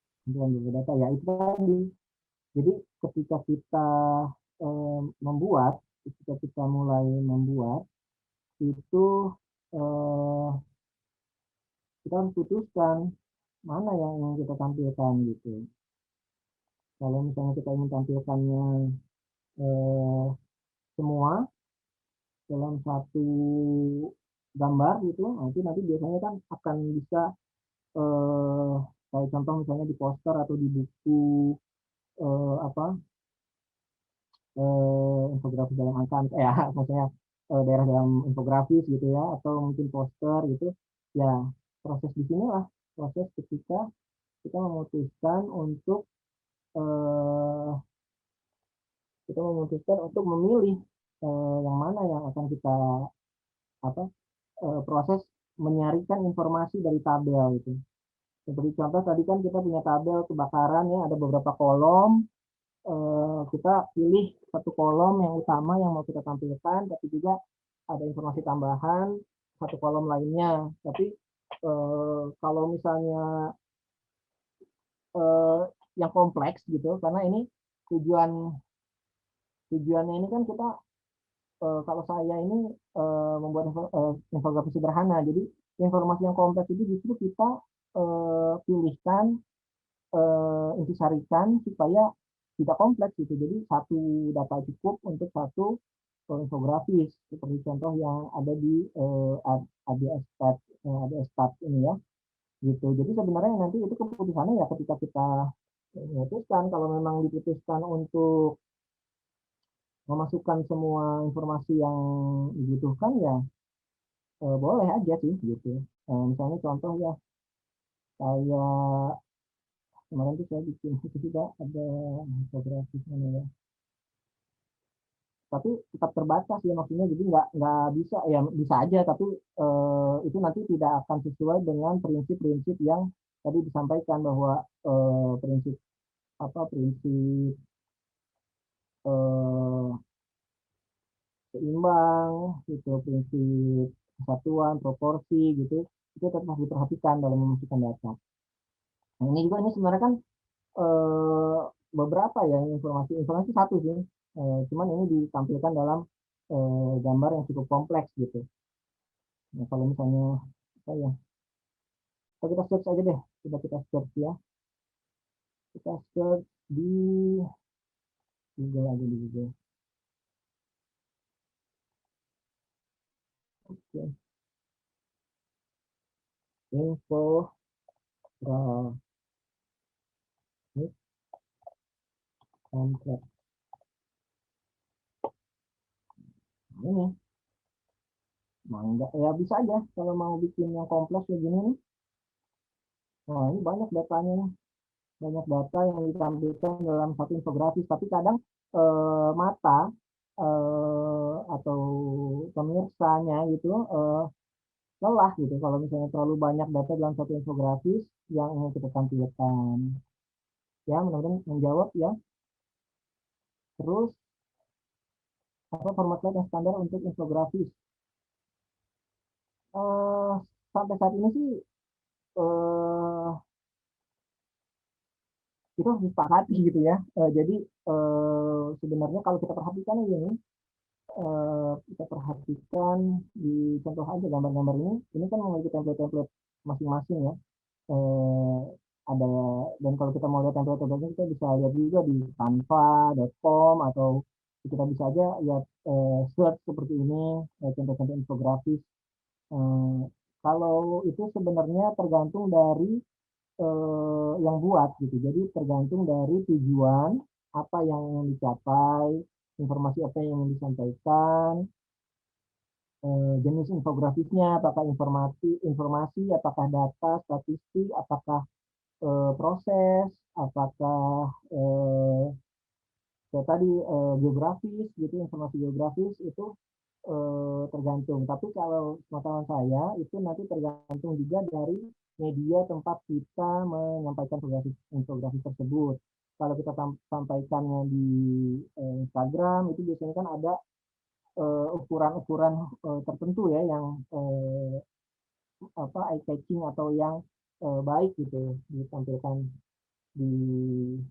ya itu tadi. Jadi ketika kita ketika kita mulai membuat itu kita harus putuskan mana yang ingin kita tampilkan gitu. Kalau misalnya kita ingin tampilkannya semua dalam satu gambar gitu, nanti biasanya kan akan bisa kayak contoh misalnya di poster atau di buku apa infografi dalam angka ya maksudnya daerah dalam infografis gitu ya atau mungkin poster gitu ya proses di sinilah proses ketika kita memutuskan untuk eh, memilih yang mana yang akan kita apa proses menyarikan informasi dari tabel itu. Seperti contoh tadi kan kita punya tabel kebakaran ya ada beberapa kolom kita pilih satu kolom yang utama yang mau kita tampilkan, tapi juga ada informasi tambahan satu kolom lainnya. Tapi kalau misalnya yang kompleks gitu, karena ini tujuannya ini kan kita kalau saya ini membuat infografi sederhana, jadi informasi yang kompleks itu justru kita pilihkan intisarikan supaya tidak kompleks gitu. Jadi satu data cukup untuk satu infografis seperti contoh yang ada di ADS Stat ini ya. Gitu. Jadi sebenarnya nanti itu keputusannya ya ketika kita memutuskan kalau memang diputuskan untuk memasukkan semua informasi yang dibutuhkan ya boleh aja sih gitu. Misalnya contoh ya kayak kemarin tuh saya bikin itu juga ada infografisnya ya tapi tetap terbatas ya maksudnya jadi nggak bisa ya bisa aja tapi itu nanti tidak akan sesuai dengan prinsip-prinsip yang tadi disampaikan bahwa prinsip prinsip eh, seimbang gitu prinsip kesatuan proporsi gitu itu tetap harus diperhatikan dalam memasukkan data. Nah, ini sebenarnya kan eh, beberapa ya informasi satu sih cuman ini ditampilkan dalam gambar yang cukup kompleks gitu. Nah, kalau misalnya apa ya kita search aja deh coba kita search ya kita search di Google aja di Google. Oke. Info kompleks ini enggak ya bisa aja kalau mau bikin yang kompleks kayak gini nih. Wah ini banyak datanya nih. Banyak data yang ditampilkan dalam satu infografis tapi kadang mata atau pemirsanya gitu lelah gitu kalau misalnya terlalu banyak data dalam satu infografis yang ingin kita tampilkan ya mudah-mudahan menjawab ya. Terus apa format slide yang standar untuk infografis eh, sampai saat ini sih itu harus disepakati gitu ya jadi sebenarnya kalau kita perhatikan ini kita perhatikan di contoh aja gambar-gambar ini kan memiliki template-template masing-masing ya. Eh, ada dan kalau kita mau lihat template-templatenya kita bisa lihat juga di canva.com atau kita bisa aja lihat search seperti ini contoh-contoh infografis. Eh, kalau itu sebenarnya tergantung dari yang buat gitu. Jadi tergantung dari tujuan apa yang ingin dicapai, informasi apa yang ingin disampaikan, jenis infografisnya, apakah informasi, apakah data, statistik, apakah proses, apakah kayak tadi geografis gitu, informasi geografis itu tergantung. Tapi kalau pengetahuan saya itu nanti tergantung juga dari media tempat kita menyampaikan infografis tersebut. Kalau kita sampaikannya di Instagram itu biasanya kan ada ukuran-ukuran tertentu ya yang eye catching atau yang baik gitu ditampilkan di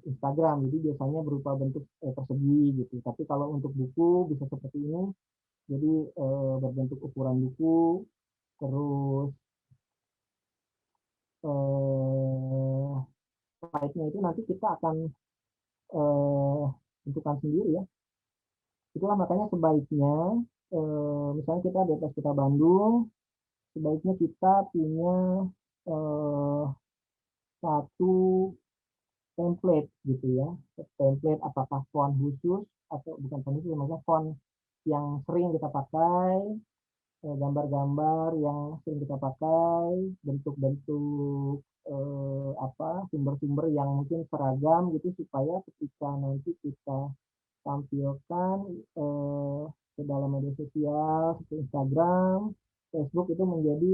Instagram. Jadi biasanya berupa bentuk persegi gitu. Tapi kalau untuk buku bisa seperti ini. Jadi berbentuk ukuran buku, terus slide-nya itu nanti kita akan tentukan sendiri ya. Itulah makanya sebaiknya misalnya kita di atas Kota Bandung, sebaiknya kita punya eh, satu template gitu ya. Template apakah font khusus atau bukan font khusus, maksudnya font yang sering kita pakai, gambar-gambar yang sering kita pakai, bentuk-bentuk sumber-sumber yang mungkin seragam gitu supaya ketika nanti kita tampilkan ke dalam media sosial seperti Instagram, Facebook itu menjadi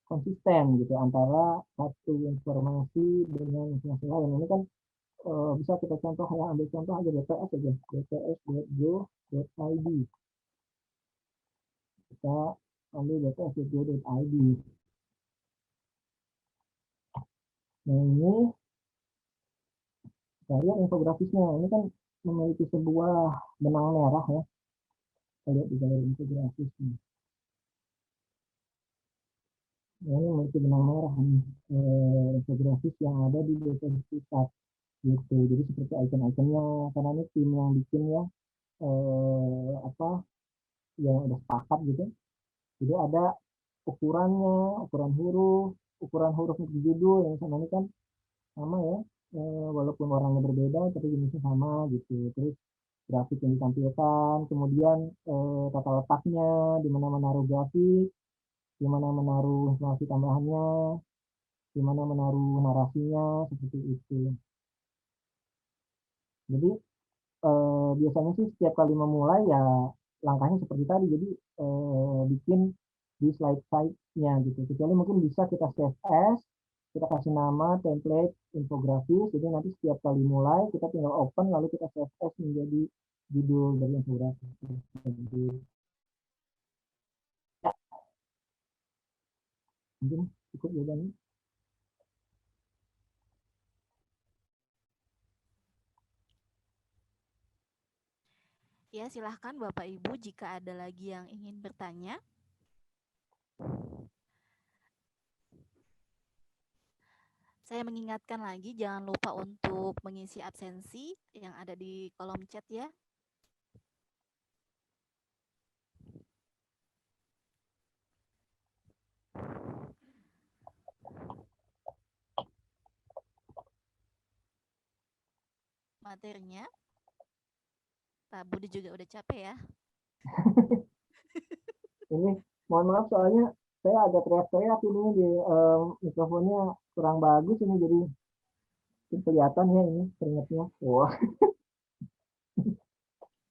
konsisten gitu antara satu informasi dengan informasi lain. Ini kan bisa kita contoh ya, ambil contoh aja BTS aja, bts.go.id. Kita ambil bts.go.id. Nah ini kita lihat infografisnya. Ini kan memiliki sebuah benang merah ya. Kita lihat di galeri infografisnya. Nah, ini memiliki benang merah nih, infografis yang ada di BTS Pusat gitu. Jadi seperti icon-iconnya, karena ini tim yang bikin ya, yang udah sepakat gitu. Jadi ada ukurannya, ukuran huruf untuk judul yang sama ini kan sama ya, walaupun warnanya berbeda tapi jenisnya sama gitu. Terus grafik yang ditampilkan, kemudian tata letaknya, di mana menaruh grafik, di mana menaruh informasi tambahannya, di mana menaruh narasinya, seperti itu. Jadi biasanya sih setiap kali memulai ya langkahnya seperti tadi. Jadi bikin di slide-nya gitu. Kecuali mungkin bisa kita save as, kita kasih nama template infografis. Jadi nanti setiap kali mulai kita tinggal open lalu kita save as menjadi judul dari infografis. Jadi, ya, mungkin cukup jawabannya. Ya, silahkan Bapak Ibu jika ada lagi yang ingin bertanya. Saya mengingatkan lagi, jangan lupa untuk mengisi absensi yang ada di kolom chat ya. Materinya, Pak Budi juga udah capek ya. Ini mohon maaf soalnya saya agak teriak-teriak ini di mikrofonnya kurang bagus ini, jadi kelihatan ya ini keringatnya. Wah.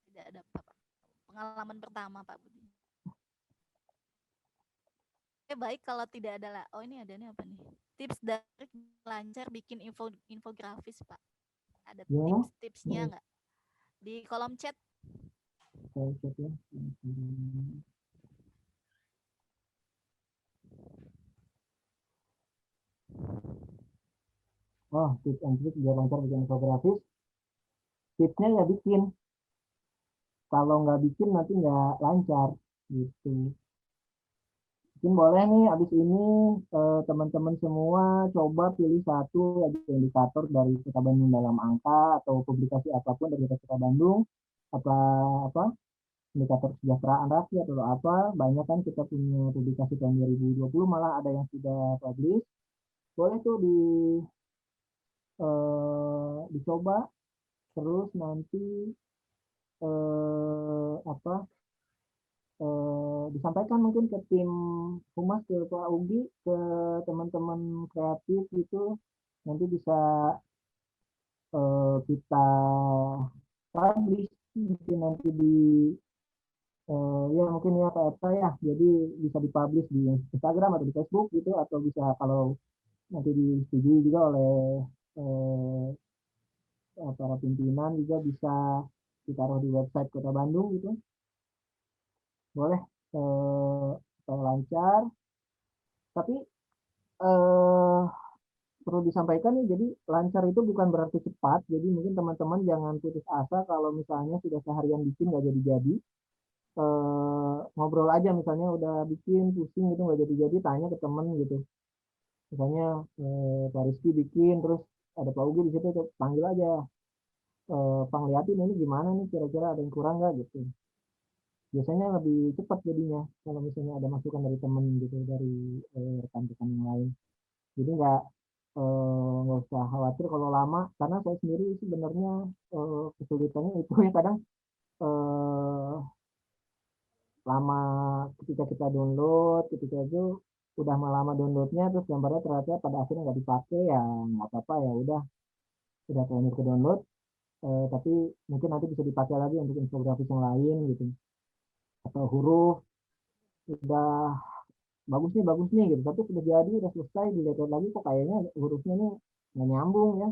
Tidak ada pengalaman pertama Pak Budi. Baik kalau tidak ada lah. Oh ini ada nih apa nih? Tips dari lancar bikin infografis Pak. Ada Ya. tips-tipsnya nggak? Di kolom chat. Saya chat ya. Oh, tips and trick biar lancar bikin infografis. Tipsnya ya bikin. Kalau nggak bikin nanti nggak lancar gitu. Mungkin boleh nih abis ini teman-teman semua coba pilih satu indikator dari Kota Bandung dalam angka atau publikasi apapun dari Kota Bandung, apa indikator kesejahteraan rakyat atau apa. Banyak kan kita punya publikasi tahun 2020, malah ada yang sudah publish. Boleh tuh dicoba, terus nanti disampaikan mungkin ke tim humas, ke Pak Ugi, ke teman-teman kreatif gitu, nanti bisa kita publish mungkin nanti di ya mungkin ya Pak Eka ya, jadi bisa dipublish di Instagram atau di Facebook gitu, atau bisa kalau nanti disetujui juga oleh para pimpinan juga bisa ditaruh di website Kota Bandung gitu. Boleh supaya lancar, tapi perlu disampaikan nih, jadi lancar itu bukan berarti cepat. Jadi mungkin teman-teman jangan putus asa kalau misalnya sudah seharian bikin nggak jadi-jadi. Ngobrol aja misalnya udah bikin pusing gitu nggak jadi-jadi, tanya ke temen gitu. Misalnya Pak Rizky bikin, terus ada Pak Ugi di situ, panggil aja, Pang liatin ini gimana nih, kira-kira ada yang kurang nggak gitu. biasanya lebih cepat jadinya kalau misalnya ada masukan dari temen gitu, dari rekan-rekan yang lain. Jadi nggak usah khawatir kalau lama, karena saya sendiri sebenarnya kesulitannya itu ya kadang eh, lama ketika kita download, ketika itu udah lama downloadnya terus gambarnya ternyata pada akhirnya nggak dipakai, ya nggak apa-apa, ya udah terlanjur ke download, tapi mungkin nanti bisa dipakai lagi untuk infografis yang lain gitu, atau huruf udah bagus nih gitu, tapi sudah jadi, udah selesai, dilihat lagi kok kayaknya hurufnya nih nggak nyambung ya,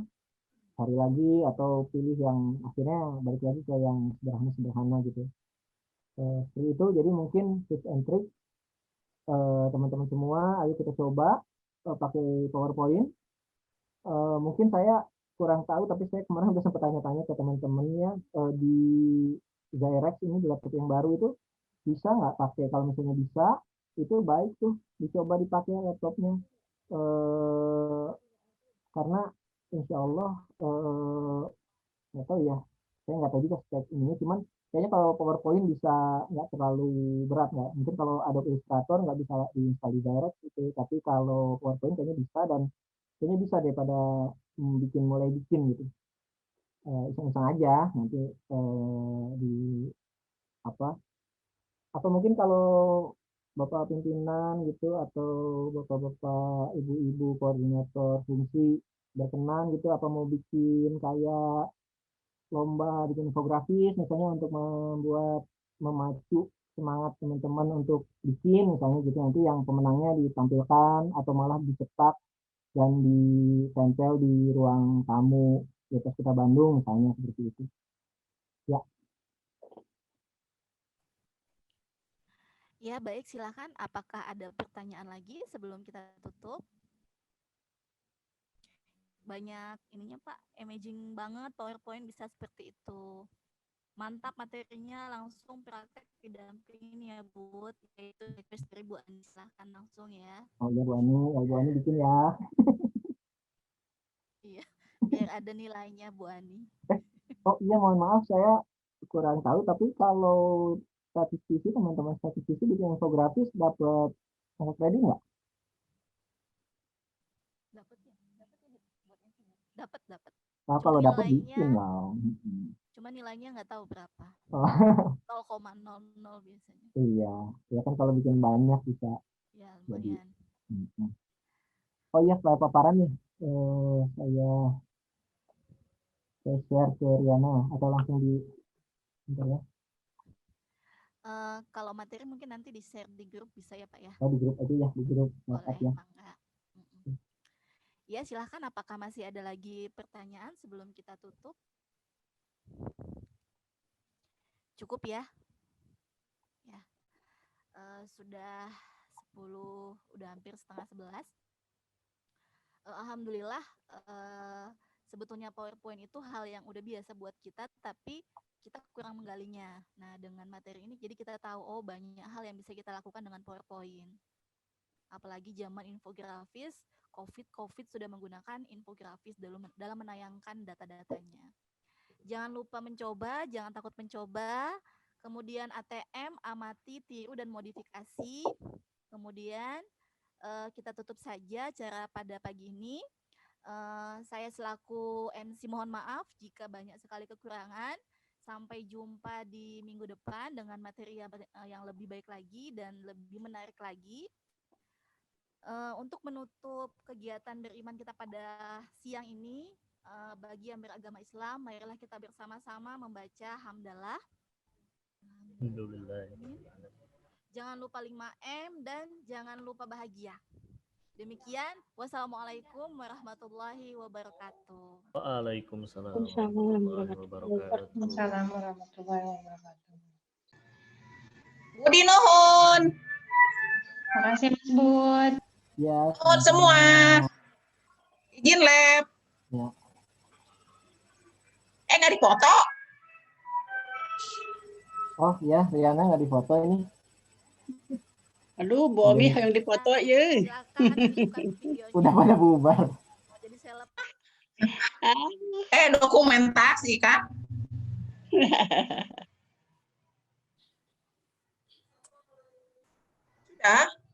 cari lagi atau pilih yang akhirnya balik lagi ke yang sederhana gitu. Seperti itu. Jadi mungkin tips and trick teman-teman semua, ayo kita coba pakai PowerPoint. Mungkin saya kurang tahu, tapi saya kemarin udah sempat tanya-tanya ke teman-temannya di Zyrex ini, di laptop yang baru itu bisa nggak pakai. Kalau misalnya bisa, itu baik tuh dicoba dipakai laptopnya, karena insya Allah nggak tahu ya, saya nggak tahu juga spek ini, cuman kayaknya kalau PowerPoint bisa, nggak terlalu berat, nggak mungkin kalau Adobe Illustrator nggak bisa diinstal di Direct gitu, tapi kalau PowerPoint kayaknya bisa, dan kayaknya bisa daripada mulai bikin gitu, iseng-iseng aja nanti di apa, atau mungkin kalau bapak pimpinan gitu atau bapak-bapak ibu-ibu koordinator fungsi berkenan gitu, apa mau bikin kayak lomba bikin infografis misalnya, untuk memacu semangat teman-teman untuk bikin misalnya gitu, nanti yang pemenangnya ditampilkan atau malah dicetak dan ditempel di ruang tamu Universitas Kita Bandung misalnya, seperti itu ya. Ya, baik, silakan. Apakah ada pertanyaan lagi sebelum kita tutup? Banyak ininya Pak, amazing banget PowerPoint bisa seperti itu. Mantap materinya, langsung praktek didampingin ya Bu. Yaitu request dari Bu Ani, silahkan langsung ya. Oh ya Bu Ani bikin ya. Iya, biar ada nilainya Bu Ani. Oh iya, mohon maaf saya kurang tahu, tapi kalau statistisi, teman-teman statistisi bikin infografis dapat kredit nggak? Dapat ya? Dapat, dapat. Nah, Cuma kalau dapat nilainya, bikin lah. cuma nilainya nggak tahu berapa. Oh, 0,00 biasanya. iya, ya kan kalau bikin banyak bisa Ya, jadi. lumayan. Oh iya, setelah paparan nih, saya share ke Riana atau langsung di bentar ya. Kalau materi mungkin nanti di-share di grup bisa ya Pak ya? Oh, di grup aja ya, di grup WhatsApp Boleh, ya. mangga. Ya, silahkan. Apakah masih ada lagi pertanyaan sebelum kita tutup? Cukup ya? Ya. Sudah 10, udah hampir setengah 11. Alhamdulillah, sebetulnya PowerPoint itu hal yang udah biasa buat kita, tapi kita kurang menggalinya. Nah, dengan materi ini jadi kita tahu, oh banyak hal yang bisa kita lakukan dengan PowerPoint. Apalagi zaman infografis, COVID sudah menggunakan infografis dalam menayangkan data-datanya. Jangan lupa mencoba, jangan takut mencoba. Kemudian ATM, amati, tiru, dan modifikasi. Kemudian kita tutup saja acara pada pagi ini. Saya selaku MC mohon maaf jika banyak sekali kekurangan. Sampai jumpa di minggu depan dengan materi yang lebih baik lagi dan lebih menarik lagi. Untuk menutup kegiatan beriman kita pada siang ini, bagi yang beragama Islam, marilah kita bersama-sama membaca hamdalah. Alhamdulillah. Jangan lupa 5M dan jangan lupa bahagia. Demikian, wassalamualaikum warahmatullahi wabarakatuh. Waalaikumsalam warahmatullahi wabarakatuh. Assalamualaikum warahmatullahi wabarakatuh. Budi nuhun. Makasih Mas Bud. Ya. Nuhun semua. Izin lab. Ya. Nggak dipoto? Oh ya, Riana nggak difoto ini. Aduh, Bu Omi yang dipoto ya. Silakan hidupkan videonya. Udah pada bubar. Mau jadi seleb. Dokumentasi kan? ya.